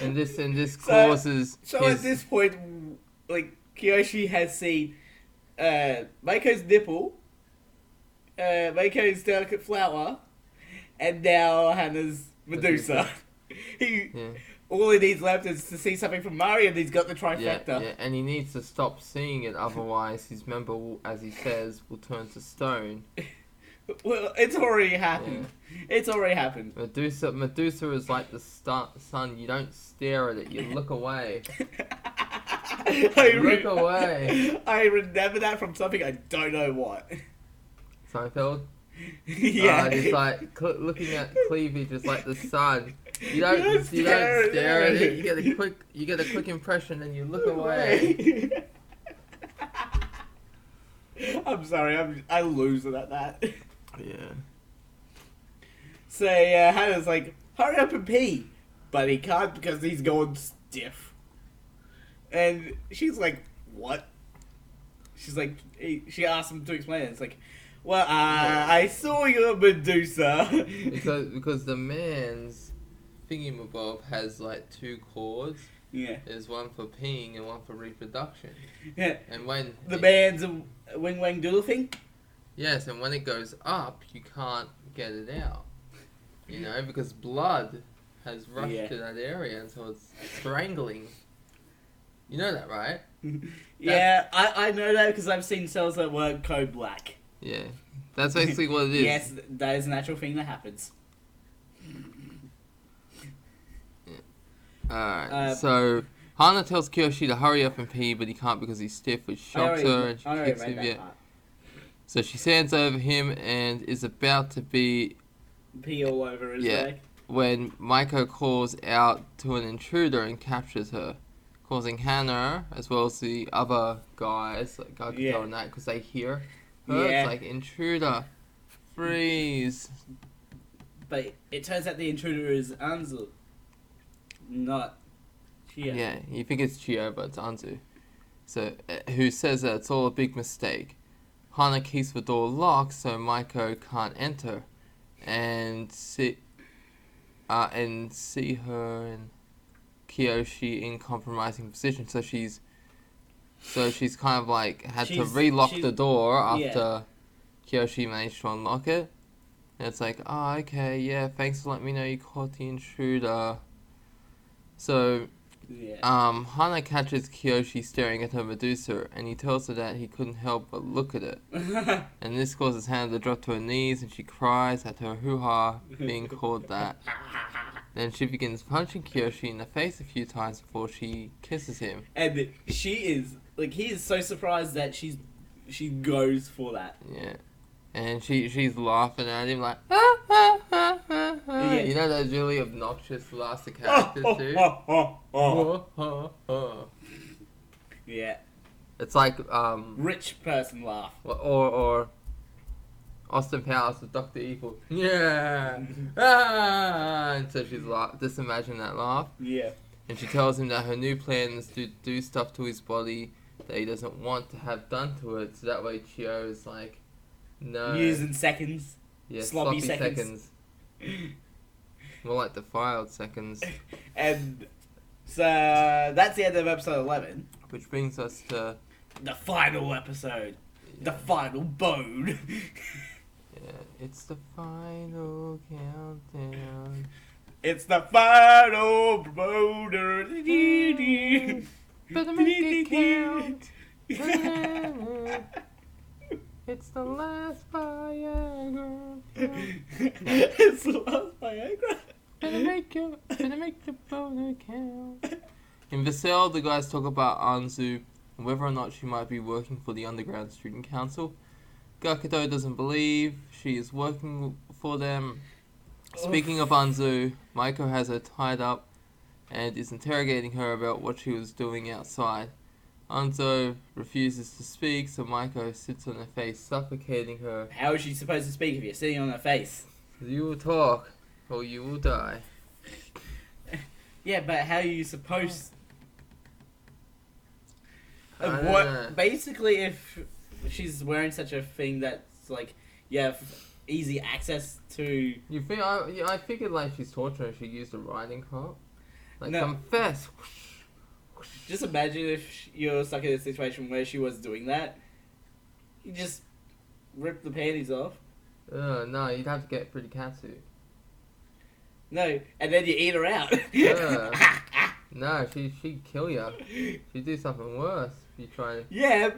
and this causes. So at this point, like Kyoshi has seen Maiko's nipple, Maiko's delicate flower, and now Hannah's Medusa. All he needs left is to see something from Mario, and he's got the trifecta. Yeah, and he needs to stop seeing it, otherwise his member, as he says, will turn to stone. Well, it's already happened. Yeah. It's already happened. Medusa is like the sun. You don't stare at it. You look away. Look away. I remember that from something I don't know what. Seinfeld? Yeah. It's like looking at cleavage is like the sun. You don't stare at it. You get a quick impression, and you look away. I'm sorry. I lose it at that. Yeah. So Hannah's like, hurry up and pee, but he can't because he's going stiff. And she's like, what? She's like, she asks him to explain it. It's like, well, I saw your Medusa. because the man's thingamabob has like two cords. Yeah. There's one for peeing and one for reproduction. Yeah. And when the man's a wing wang doodle thing. Yes, and when it goes up, you can't get it out. You know, because blood has rushed to that area, and so it's strangling. You know that, right? Yeah, I know that because I've seen cells that work code black. Yeah, that's basically what it is. Yes, that is a natural thing that happens. Yeah. Alright, so Hana tells Kyoshi to hurry up and pee, but he can't because he's stiff, which shocks her, and she kicks him. Yeah. So she stands over him and is about to be pee all over his leg. When Maiko calls out to an intruder and captures her, causing Hana, as well as the other guys, like Gakuto and that, because they hear her. It's like, intruder, freeze. But it turns out the intruder is Anzu, not Chio. Yeah, you think it's Chio, but it's Anzu. So, who says that it's all a big mistake. Hana keeps the door locked so Maiko can't enter, and see her and Kyoshi in compromising position. So she's kind of like had to relock the door after Kyoshi managed to unlock it. And it's like, oh, okay, yeah, thanks for letting me know you caught the intruder. So Hana catches Kyoshi staring at her Medusa, and he tells her that he couldn't help but look at it. And this causes Hana to drop to her knees, and she cries at her hoo-ha being called that. Then she begins punching Kyoshi in the face a few times before she kisses him. And she is, like, he is so surprised that she goes for that. Yeah. And she's laughing at him like, ah, ah, ah, ah, ah. Yeah. You know those really obnoxious laughter characters too? Yeah. It's like rich person laugh. Or Austin Powers with Dr. Evil. Yeah. Ah! And so she's just imagine that laugh. Yeah. And she tells him that her new plan is to do stuff to his body that he doesn't want to have done to it. So that way Chio is like, no. Using seconds. Yeah, sloppy seconds. More like defiled seconds. And so that's the end of episode 11. Which brings us to the final episode. Yeah. The final bone. Yeah, it's the final countdown. It's the final boner. Better make it count. It's the last Viagra. It's the last Viagra. Better make the boner count. In Vassell, the guys talk about Anzu and whether or not she might be working for the Underground Student Council. Gakuto doesn't believe she is working for them. Speaking of Anzu, Maiko has her tied up and is interrogating her about what she was doing outside. Anzo refuses to speak, so Maiko sits on her face, suffocating her. How is she supposed to speak if you're sitting on her face? You will talk, or you will die. Yeah, but how are you supposed... I don't know. Basically, if she's wearing such a thing that's like, you have easy access to... You think I figured like she's torturing her, she used a riding crop. Like, No. confess. Just imagine if you're stuck in a situation where she was doing that. You just rip the panties off. No, you'd have to get pretty katsu. No, and then you eat her out. No, she'd kill you. She'd do something worse if you try to... Yeah,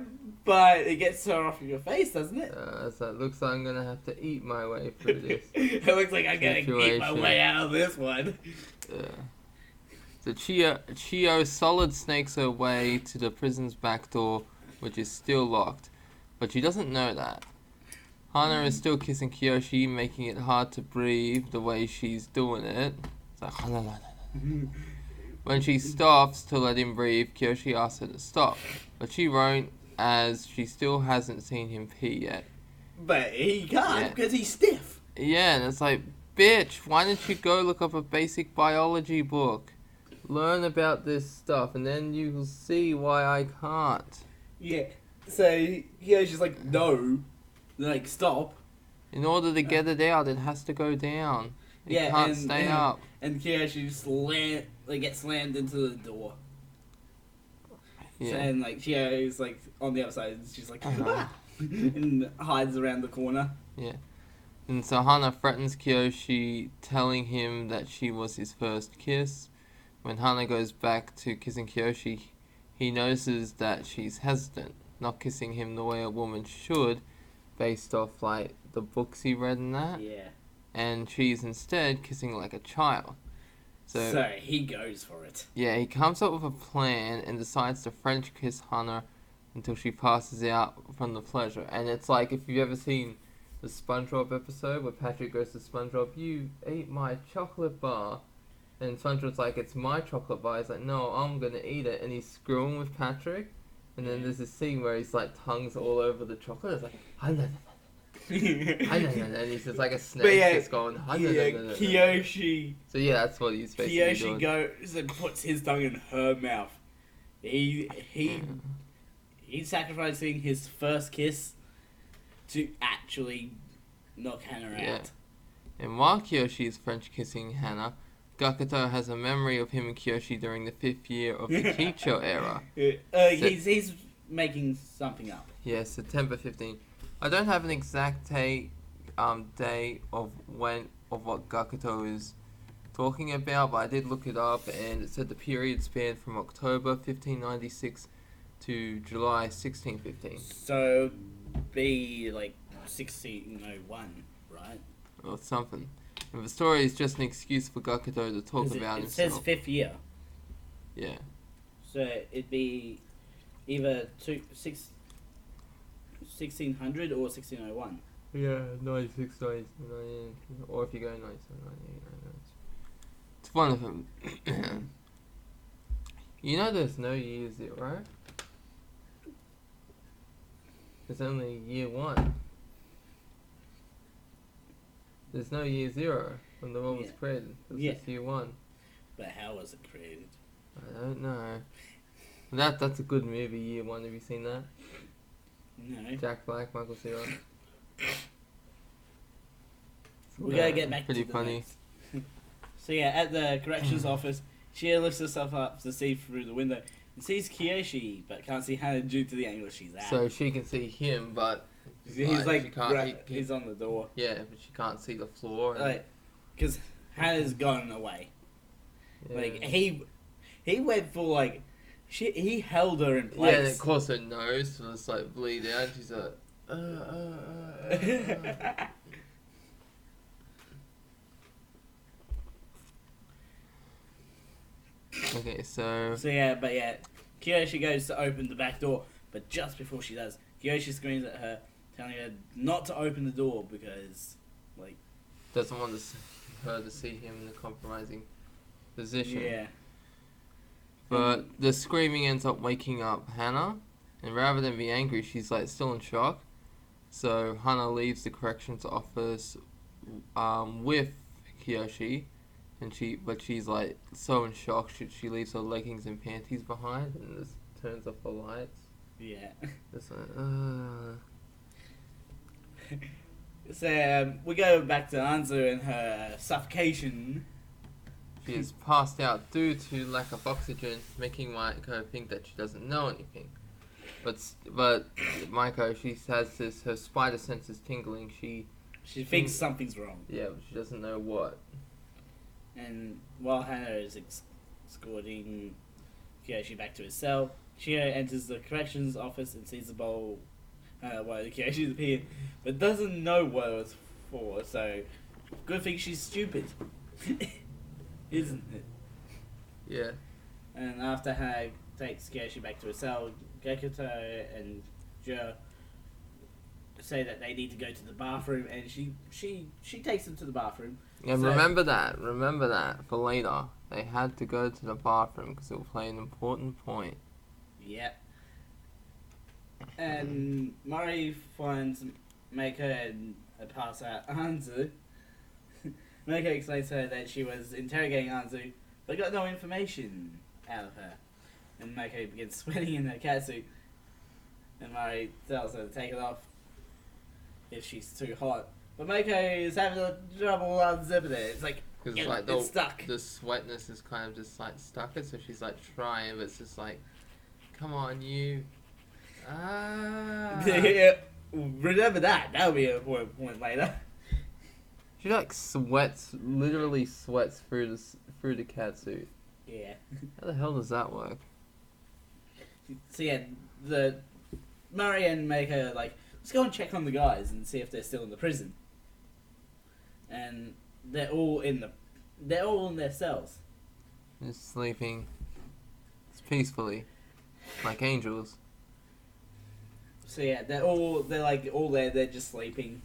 but it gets her off of your face, doesn't it? So it looks like I'm gonna have to eat my way through this. It looks like I'm gonna eat my way out of this one. So Chio solid snakes her way to the prison's back door, which is still locked. But she doesn't know that. Hana is still kissing Kiyoshi, making it hard to breathe the way she's doing it. It's like, when she stops to let him breathe, Kiyoshi asks her to stop. But she won't, as she still hasn't seen him pee yet. But he can't because he's stiff. Yeah, and it's like, bitch, why didn't you go look up a basic biology book? Learn about this stuff, and then you will see why I can't. Yeah, so he's just like, no, like, stop. In order to get it out, it has to go down. It can't stay up. And Kiyoshi gets slammed into the door. Yeah. So, and like Chio's like on the other side, and she's like, and hides around the corner. Yeah. And so Hana threatens Kiyoshi, telling him that she was his first kiss. When Hana goes back to kissing Kiyoshi, he notices that she's hesitant, not kissing him the way a woman should, based off like the books he read and that. Yeah. And she's instead kissing like a child. So he goes for it. Yeah, he comes up with a plan and decides to French kiss Hana until she passes out from the pleasure. And it's like, if you've ever seen the SpongeBob episode where Patrick goes to SpongeBob, you ate my chocolate bar. And SpongeBob's like, it's my chocolate bar. He's like, no, I'm gonna eat it. And he's screwing with Patrick. And then there's this scene where he's like, tongues all over the chocolate. It's like, and he's just like a snake just going, Kiyoshi. So yeah, that's what he's basically doing. Kiyoshi goes and puts his tongue in her mouth. He's sacrificing his first kiss to actually knock Hana out. And while Kiyoshi is French kissing Hana, Gakuto has a memory of him and Kiyoshi during the 5th year of the Kicho era. He's making something up. Yeah, September 15. I don't have an exact day of what Gakuto is talking about, but I did look it up, and it said the period spanned from October 1596 to July 1615. So, be like 1601, right? Or something. And the story is just an excuse for Gakuto to talk about himself. It says 5th year. Yeah. So it'd be either 1600 or 1601. Yeah, 96, 99, or if you go 97, 98, it's one of them. You know there's no year 0? There's only year 1. There's no year 0 when the world was created. It's just year 1. But how was it created? I don't know. That's a good movie, Year 1. Have you seen that? No. Jack Black, Michael Cera. We gotta get back pretty to the funny. So yeah, at the corrections office, she lifts herself up to see through the window and sees Kiyoshi, but can't see Hana due to the angle she's at. So she can see him, but he's he's on the door. Yeah, but she can't see the floor. Because Hannah's gone away. Yeah. Like he went for like shit. He held her in place. Yeah, and of course her nose to just like bleed out. She's like, Okay, so yeah, Kiyoshi goes to open the back door, but just before she does, Kiyoshi screams at her, telling her not to open the door because, like... Doesn't want her to see him in a compromising position. Yeah. But the screaming ends up waking up Hannah, and rather than be angry, she's like still in shock. So Hannah leaves the corrections office with Kiyoshi, and she's like so in shock. She leaves her leggings and panties behind, and just turns off the lights. Yeah. Just like, So we go back to Anzu and her suffocation. She is passed out due to lack of oxygen, making Maiko think that she doesn't know anything. But Maiko, she has this, her spider sense is tingling. She thinks something's wrong. Yeah, but she doesn't know what. And while Hannah is escorting Kiyoshi back to his cell, Shio enters the corrections office and sees the bowl where Kiyoshi's appeared, but doesn't know what it was for, so good thing she's stupid. Isn't it? Yeah. And after Hannah takes Kiyoshi back to his cell, Gakuto and Jo say that they need to go to the bathroom, and she takes them to the bathroom. And So- remember that for later. They had to go to the bathroom because it will play an important point. Yeah. And Mari finds Meiko and pass out Anzu. Meiko explains to her that she was interrogating Anzu, but got no information out of her. And Meiko begins sweating in her catsuit. And Mari tells her to take it off if she's too hot. But Meiko is having trouble unzipping it. It's like, Because yeah, like it's stuck. the sweatness is kind of just like stuck it, so she's like trying, but it's just like, come on, you. Yeah, remember that. That'll be a point later. She like literally sweats through the catsuit. Yeah. How the hell does that work? So yeah, the Murray and Meiko are like, let's go and check on the guys and see if they're still in the prison. And they're all in their cells. Just sleeping peacefully, like angels. So yeah, they're all there. They're just sleeping.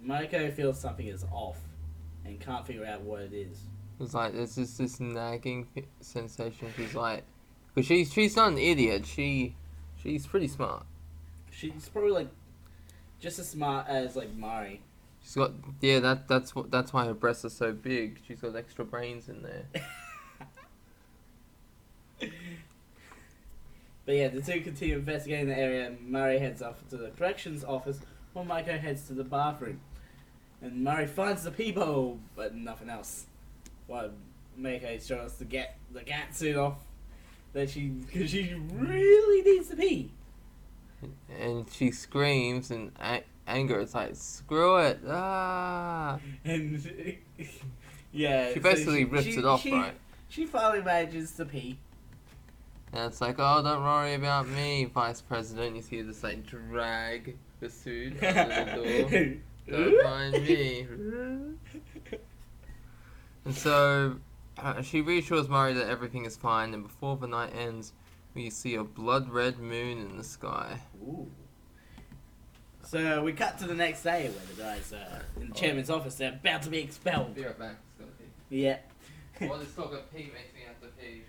Meiko feels something is off, and can't figure out what it is. It's like there's just this nagging sensation. She's like, because she's not an idiot. She's pretty smart. She's probably like just as smart as like Mari. She's got that's why her breasts are so big. She's got extra brains in there. But yeah, the two continue investigating the area, and Murray heads off to the corrections office, while Meiko heads to the bathroom. And Murray finds the pee bowl, but nothing else. While Meiko is trying to get the cat suit off, because she really needs to pee. And she screams in anger. It's like, screw it! Ah! And yeah, She basically rips it off, right? She finally manages to pee. And it's like, oh, don't worry about me, Vice President. You see her just like drag the suit under the door. Don't mind me. And so she reassures Mari that everything is fine, and before the night ends, we see a blood-red moon in the sky. Ooh. So we cut to the next day where the guys in the chairman's office, they're about to be expelled. Be right back. It's gonna pee. Yeah. Well, this dog got pee makes me have to pee.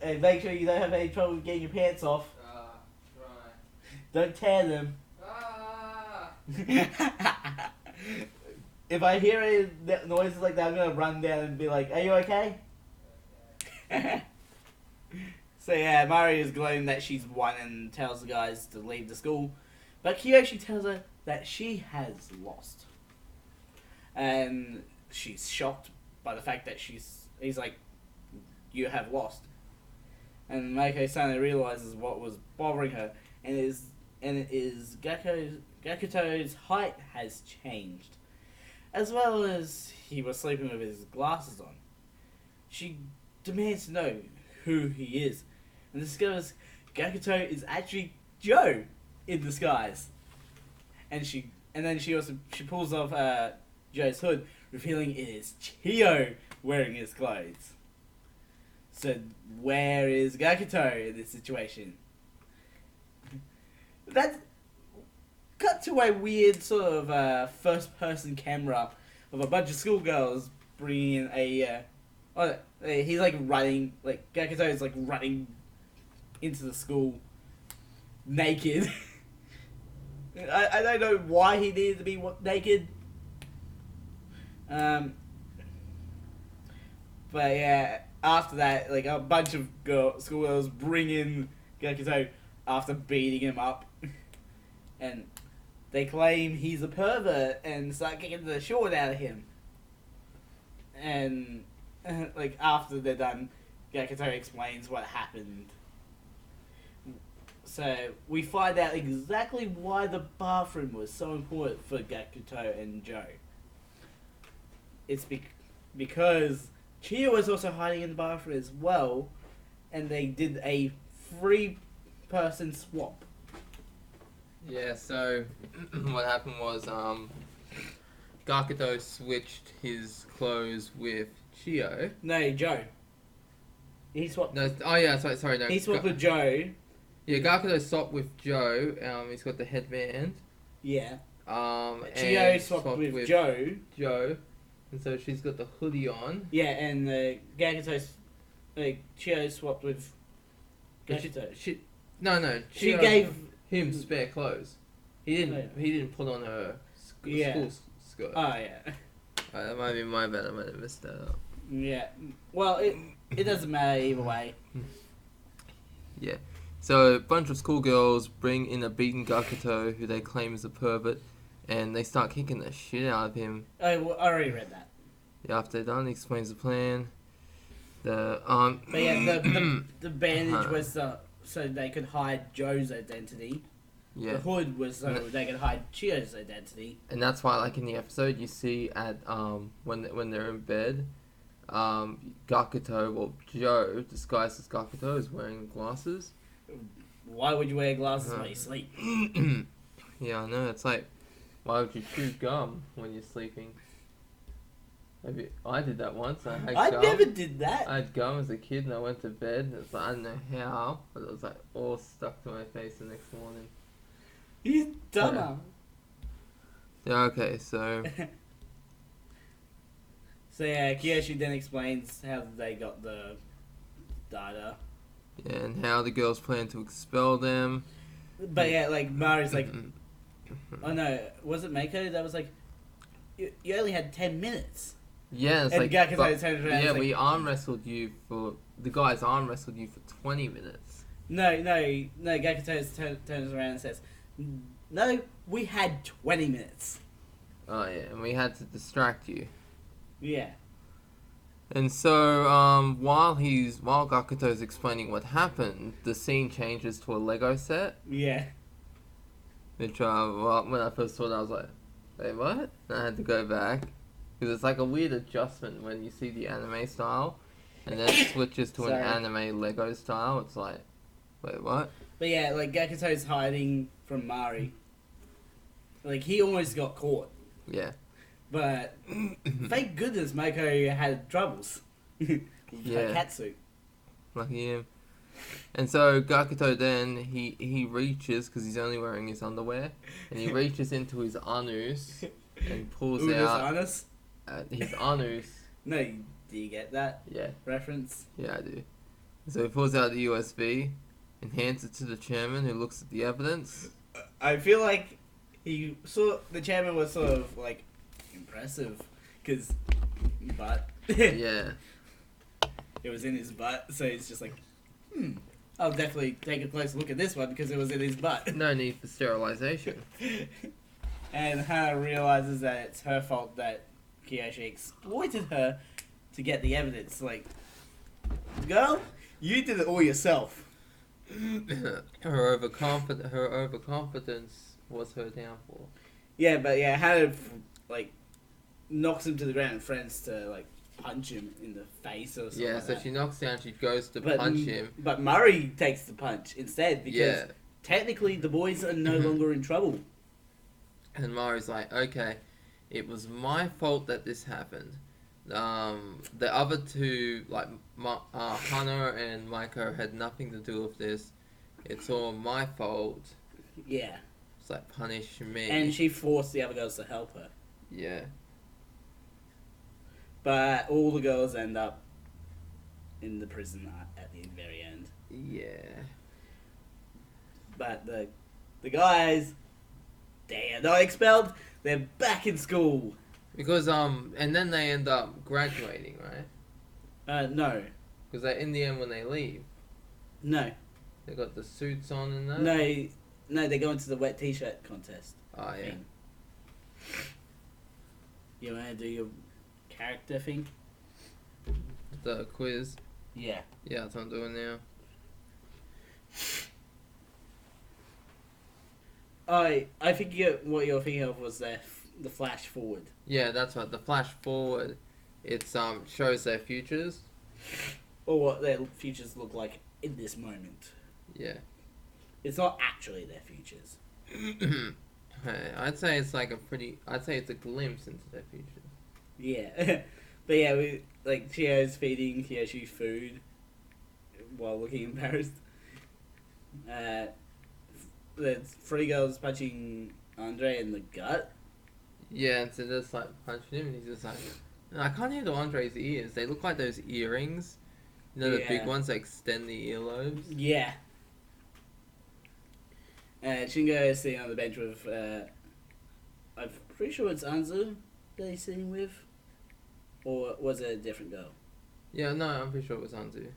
And make sure you don't have any trouble getting your pants off. Try. Don't tear them. Ah! If I hear any noises like that, I'm gonna run down and be like, "Are you okay?" So yeah, Mari is gloating that she's won and tells the guys to leave the school, but Kiyoshi tells her that she has lost, and she's shocked by the fact that he's like, "You have lost," and Meiko suddenly realizes what was bothering her, and it is Gakuto's height has changed, as well as he was sleeping with his glasses on. She demands to know who he is, and discovers Gakuto is actually Joe in disguise. And then she pulls off Joe's hood, revealing it is Chio wearing his clothes. So where is Gakuto in this situation? cut to a weird sort of first-person camera of a bunch of schoolgirls bringing in a. He's like running, like Gakuto is like running into the school naked. I don't know why he needed to be naked. But yeah, after that, like a bunch of schoolgirls bring in Gakuto after beating him up, and they claim he's a pervert and start kicking the short out of him. And like after they're done, Gakuto explains what happened. So we find out exactly why the bathroom was so important for Gakuto and Joe. It's because Chiyo was also hiding in the bathroom as well, and they did a 3-person swap. Yeah, so what happened was Gakuto switched his clothes with Chiyo. No, Joe. He swapped. No, oh yeah, sorry, no. He swapped with Joe. Yeah, Gakuto swapped with Joe. He's got the headband. Yeah. Chiyo Chiyo swapped with Joe. Joe, and so she's got the hoodie on. Yeah, and Gakuto, Chiyo swapped with Gakuto. No. She Chiyo gave him spare clothes. He didn't. Oh, yeah. He didn't put on her school skirt. Oh yeah. That might be my bad. I might have messed that up. Yeah. Well, it doesn't matter either way. Yeah. So a bunch of schoolgirls bring in a beaten Gakuto, who they claim is a pervert, and they start kicking the shit out of him. Oh, well, I already read that. Yeah, after they're done, he explains the plan. But yeah, the bandage was so they could hide Joe's identity. Yeah. The hood was so they could hide Chiyo's identity. And that's why, like in the episode, you see at when they're in bed, Gakuto, well, Joe disguised as Gakuto is wearing glasses. Why would you wear glasses while you sleep? Yeah, I know. It's like, why would you chew gum when you're sleeping? Maybe I did that once. I never did that. I had gum as a kid, and I went to bed. And it's like, I don't know how, but it was like all stuck to my face the next morning. You dumber. Yeah. Okay. So. So yeah, Kiyoshi then explains how they got the data. Yeah, and how the girls plan to expel them. But yeah, like Mari's like, oh no, was it Mako that was like, you only had 10 minutes. Yeah, it's and like, Gakuto turns around. Yeah, like, we arm wrestled you for the guys arm wrestled you for 20 minutes. No. Gakuto turns around and says, no, we had 20 minutes. Oh yeah, and we had to distract you. Yeah. And so, while Gakuto's explaining what happened, the scene changes to a Lego set. Yeah. Which, well, when I first saw it, I was like, wait, what? And I had to go back. Because it's like a weird adjustment when you see the anime style, and then it switches to an anime Lego style. It's like, wait, what? But yeah, like, Gakuto's hiding from Mari. Like, he almost got caught. Yeah. But thank goodness Mako had troubles with her catsuit. Lucky him. And so Gakuto then, he reaches, because he's only wearing his underwear, and he reaches into his anus and pulls out... Anus? His anus. No, do you get that reference? Yeah, I do. So he pulls out the USB and hands it to the chairman, who looks at the evidence. I feel like the chairman was sort of like impressive, because butt. Yeah. It was in his butt, so he's just like, I'll definitely take a close look at this one because it was in his butt. No need for sterilization. And Hana realizes that it's her fault that Kiyoshi exploited her to get the evidence. Like, girl, you did it all yourself. Her overconfidence was her downfall. Yeah, but yeah, Hana like knocks him to the ground and threatens to like punch him in the face or something. Yeah, so she knocks down, she goes to punch him. But Murray takes the punch instead because technically the boys are no longer in trouble. And Murray's like, okay, it was my fault that this happened. The other two, like Hana and Maiko, had nothing to do with this. It's all my fault. Yeah. It's like punish me. And she forced the other girls to help her. Yeah. But all the girls end up in the prison at the very end. Yeah. But the guys, they are not expelled. They're back in school. Because and then they end up graduating, right? No. Because in the end when they leave, No. they got the suits on and that. No, they go into the wet t-shirt contest. Oh yeah. Thing. You wanna do your character thing? The quiz. Yeah. Yeah, that's what I'm doing now. I think what you're thinking of was the flash forward. Yeah, that's right. The flash forward, it's shows their futures. Or what their futures look like in this moment. Yeah. It's not actually their futures. Hey, I'd say it's a glimpse into their future. Yeah. But yeah, Chio's feeding Kiyoshi food while looking embarrassed. The three girls punching Andre in the gut. Yeah, and so just like punching him, and he's just like, I can't handle Andre's ears. They look like those earrings. You know, the big Yeah. ones that extend the earlobes? Yeah. Shingo is sitting on the bench with, I'm pretty sure it's Anzu that he's sitting with. Or was it a different girl? Yeah, no, I'm pretty sure it was Anzu.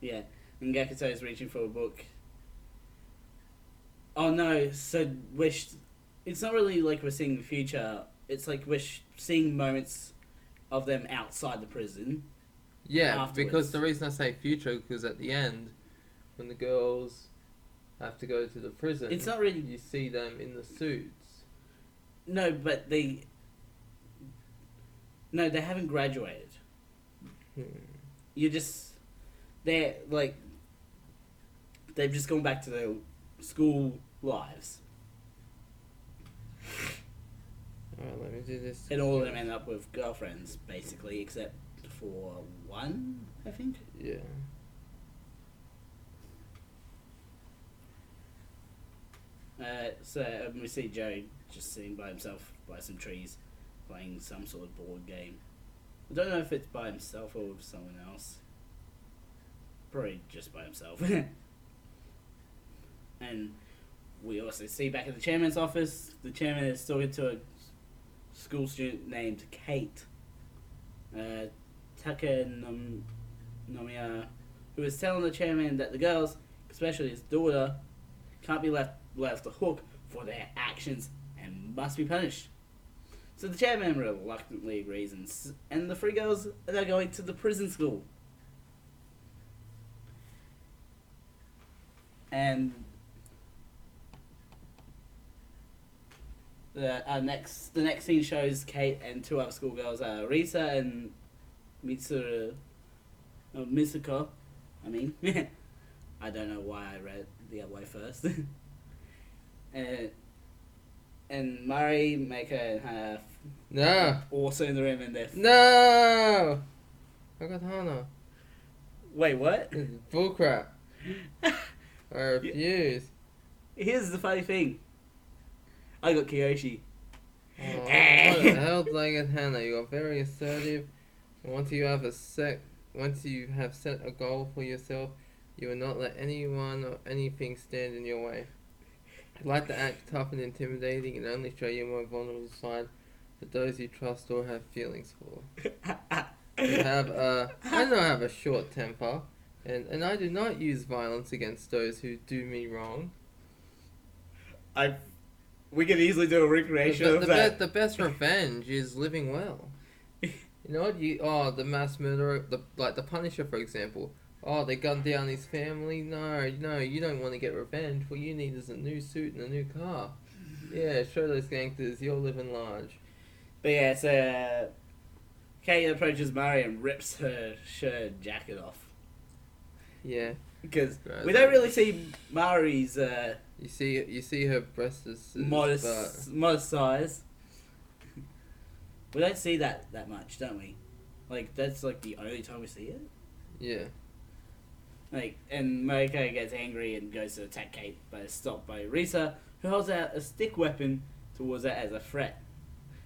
Yeah. And Gakuto is reaching for a book. Oh no, so it's not really like we're seeing the future. It's like we're seeing moments of them outside the prison. Yeah, Afterwards. because the reason I say future, because at the end, when the girls have to go to the prison, It's not really... you see them in the suits. No, but they haven't graduated. They're like, they've just gone back to their school lives. Alright, let me do this. And all of them end up with girlfriends, basically, except for one, I think. Yeah. So we see Joe just sitting by himself by some trees, playing some sort of board game. I don't know if it's by himself or with someone else. Probably just by himself. And we also see back at the chairman's office, the chairman is talking to a school student named Kate. Taka Nomiya, who is telling the chairman that the girls, especially his daughter, can't be left off the hook for their actions and must be punished. So the chairman reluctantly agrees, and the three girls are going to the prison school. And the next scene shows Kate and two other schoolgirls, Risa and Mitsuko. I mean, I don't know why I read the other way first. And Mari, Maker, and Hana No! also in the room, and they're... No! I got Hana. Wait, what? This is bullcrap. I refuse. Here's the funny thing. I got Kiyoshi. Oh, what the hell, Legged Hannah? You are very assertive. And once you have set a goal for yourself, you will not let anyone or anything stand in your way. I'd like to act tough and intimidating and only show you my vulnerable side to those you trust or have feelings for. I know I have a short temper, and I do not use violence against those who do me wrong. We could easily do a recreation of that. The best revenge is living well. You know what? The mass murderer, like the Punisher, for example. Oh, they gunned down his family. No, you don't want to get revenge. What you need is a new suit and a new car. Yeah, show those gangsters you're living large. But yeah, so Kate approaches Mari and rips her shirt and jacket off. Yeah. Because we don't really see Mari's you see her breast is modest size. We don't see that much, don't we? Like, that's like the only time we see it. Yeah. Like, and Mariko gets angry and goes to attack Kate, but is stopped by Risa, who holds out a stick weapon towards her as a threat.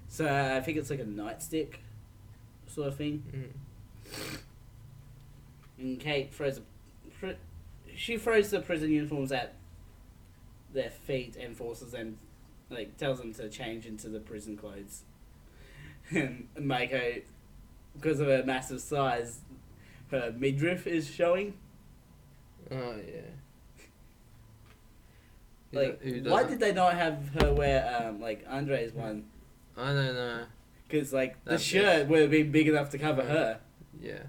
So I think it's like a nightstick sort of thing. And Kate throws she throws the prison uniforms at their feet and forces them, like, tells them to change into the prison clothes. And Mako, because of her massive size, her midriff is showing. Oh yeah. Like, why did they not have her wear like Andre's one? I don't know. Because like the shirt would have been big enough to cover her. Yeah.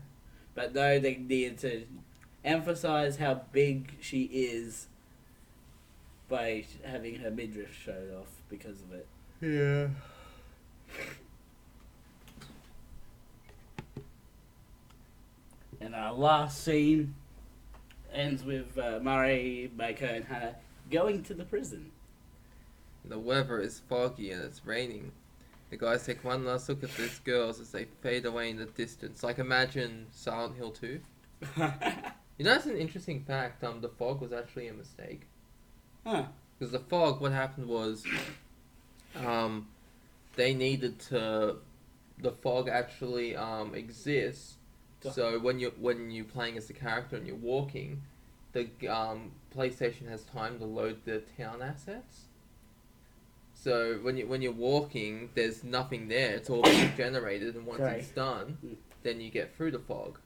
But no, they needed to emphasize how big she is by having her midriff showed off because of it. Yeah. And our last scene ends with Murray, Mako, and Hannah going to the prison. The weather is foggy and it's raining. The guys take one last look at these girls as they fade away in the distance. Like, imagine Silent Hill 2. You know, that's an interesting fact. The fog was actually a mistake. Huh. Because the fog, what happened was, they needed to. The fog actually exists. So when you're playing as the character and you're walking, the PlayStation has time to load the town assets. So when you're walking, there's nothing there. It's all being generated, and once it's done, then you get through the fog.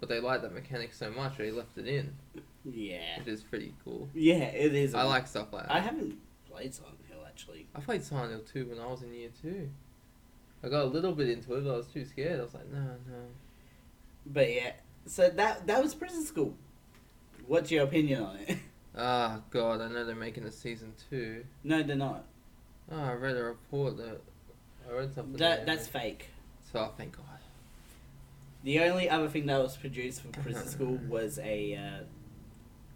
But they like that mechanic so much, they left it in. Yeah. Which is pretty cool. Yeah, it is. I like stuff like that. I haven't played Silent Hill, actually. I played Silent Hill 2 when I was in year 2. I got a little bit into it, but I was too scared. I was like, no. But yeah, so that was Prison School. What's your opinion on it? Ah, God, I know they're making a season 2. No, they're not. Oh, I read a report that... I read something That's fake. So, thank God. The only other thing that was produced for Prison School was a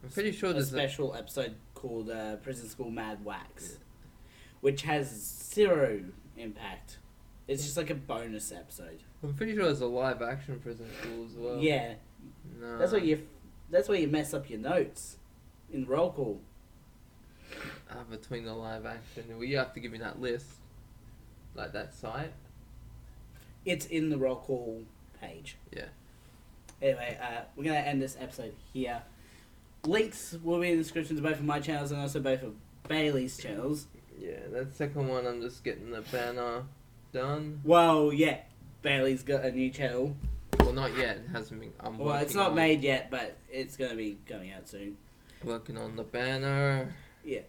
I'm pretty sure a there's special episode called Prison School Mad Wax, which has 0 impact. It's just like a bonus episode. I'm pretty sure there's a live action Prison School as well. Yeah. No. That's where you mess up your notes in roll call. Between the live action, well, you have to give me that list, like that site. It's in the roll call page. Yeah. Anyway, we're gonna end this episode here. Links will be in the description to both of my channels and also both of Bailey's channels. Yeah, that second one, I'm just getting the banner done. Well, yeah, Bailey's got a new channel. Well, not yet. It hasn't been. Well, it's not made yet, but it's gonna be coming out soon. Working on the banner. Yeah.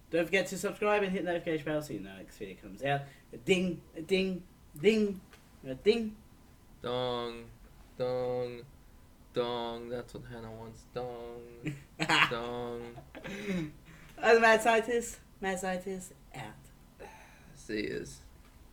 Don't forget to subscribe and hit the notification bell so you know next video comes out. A ding, a ding, ding, a ding. Dong, dong, dong. That's what Hannah wants. Dong, dong. I'm the Mad Scientist. Mad Scientist out. See yous.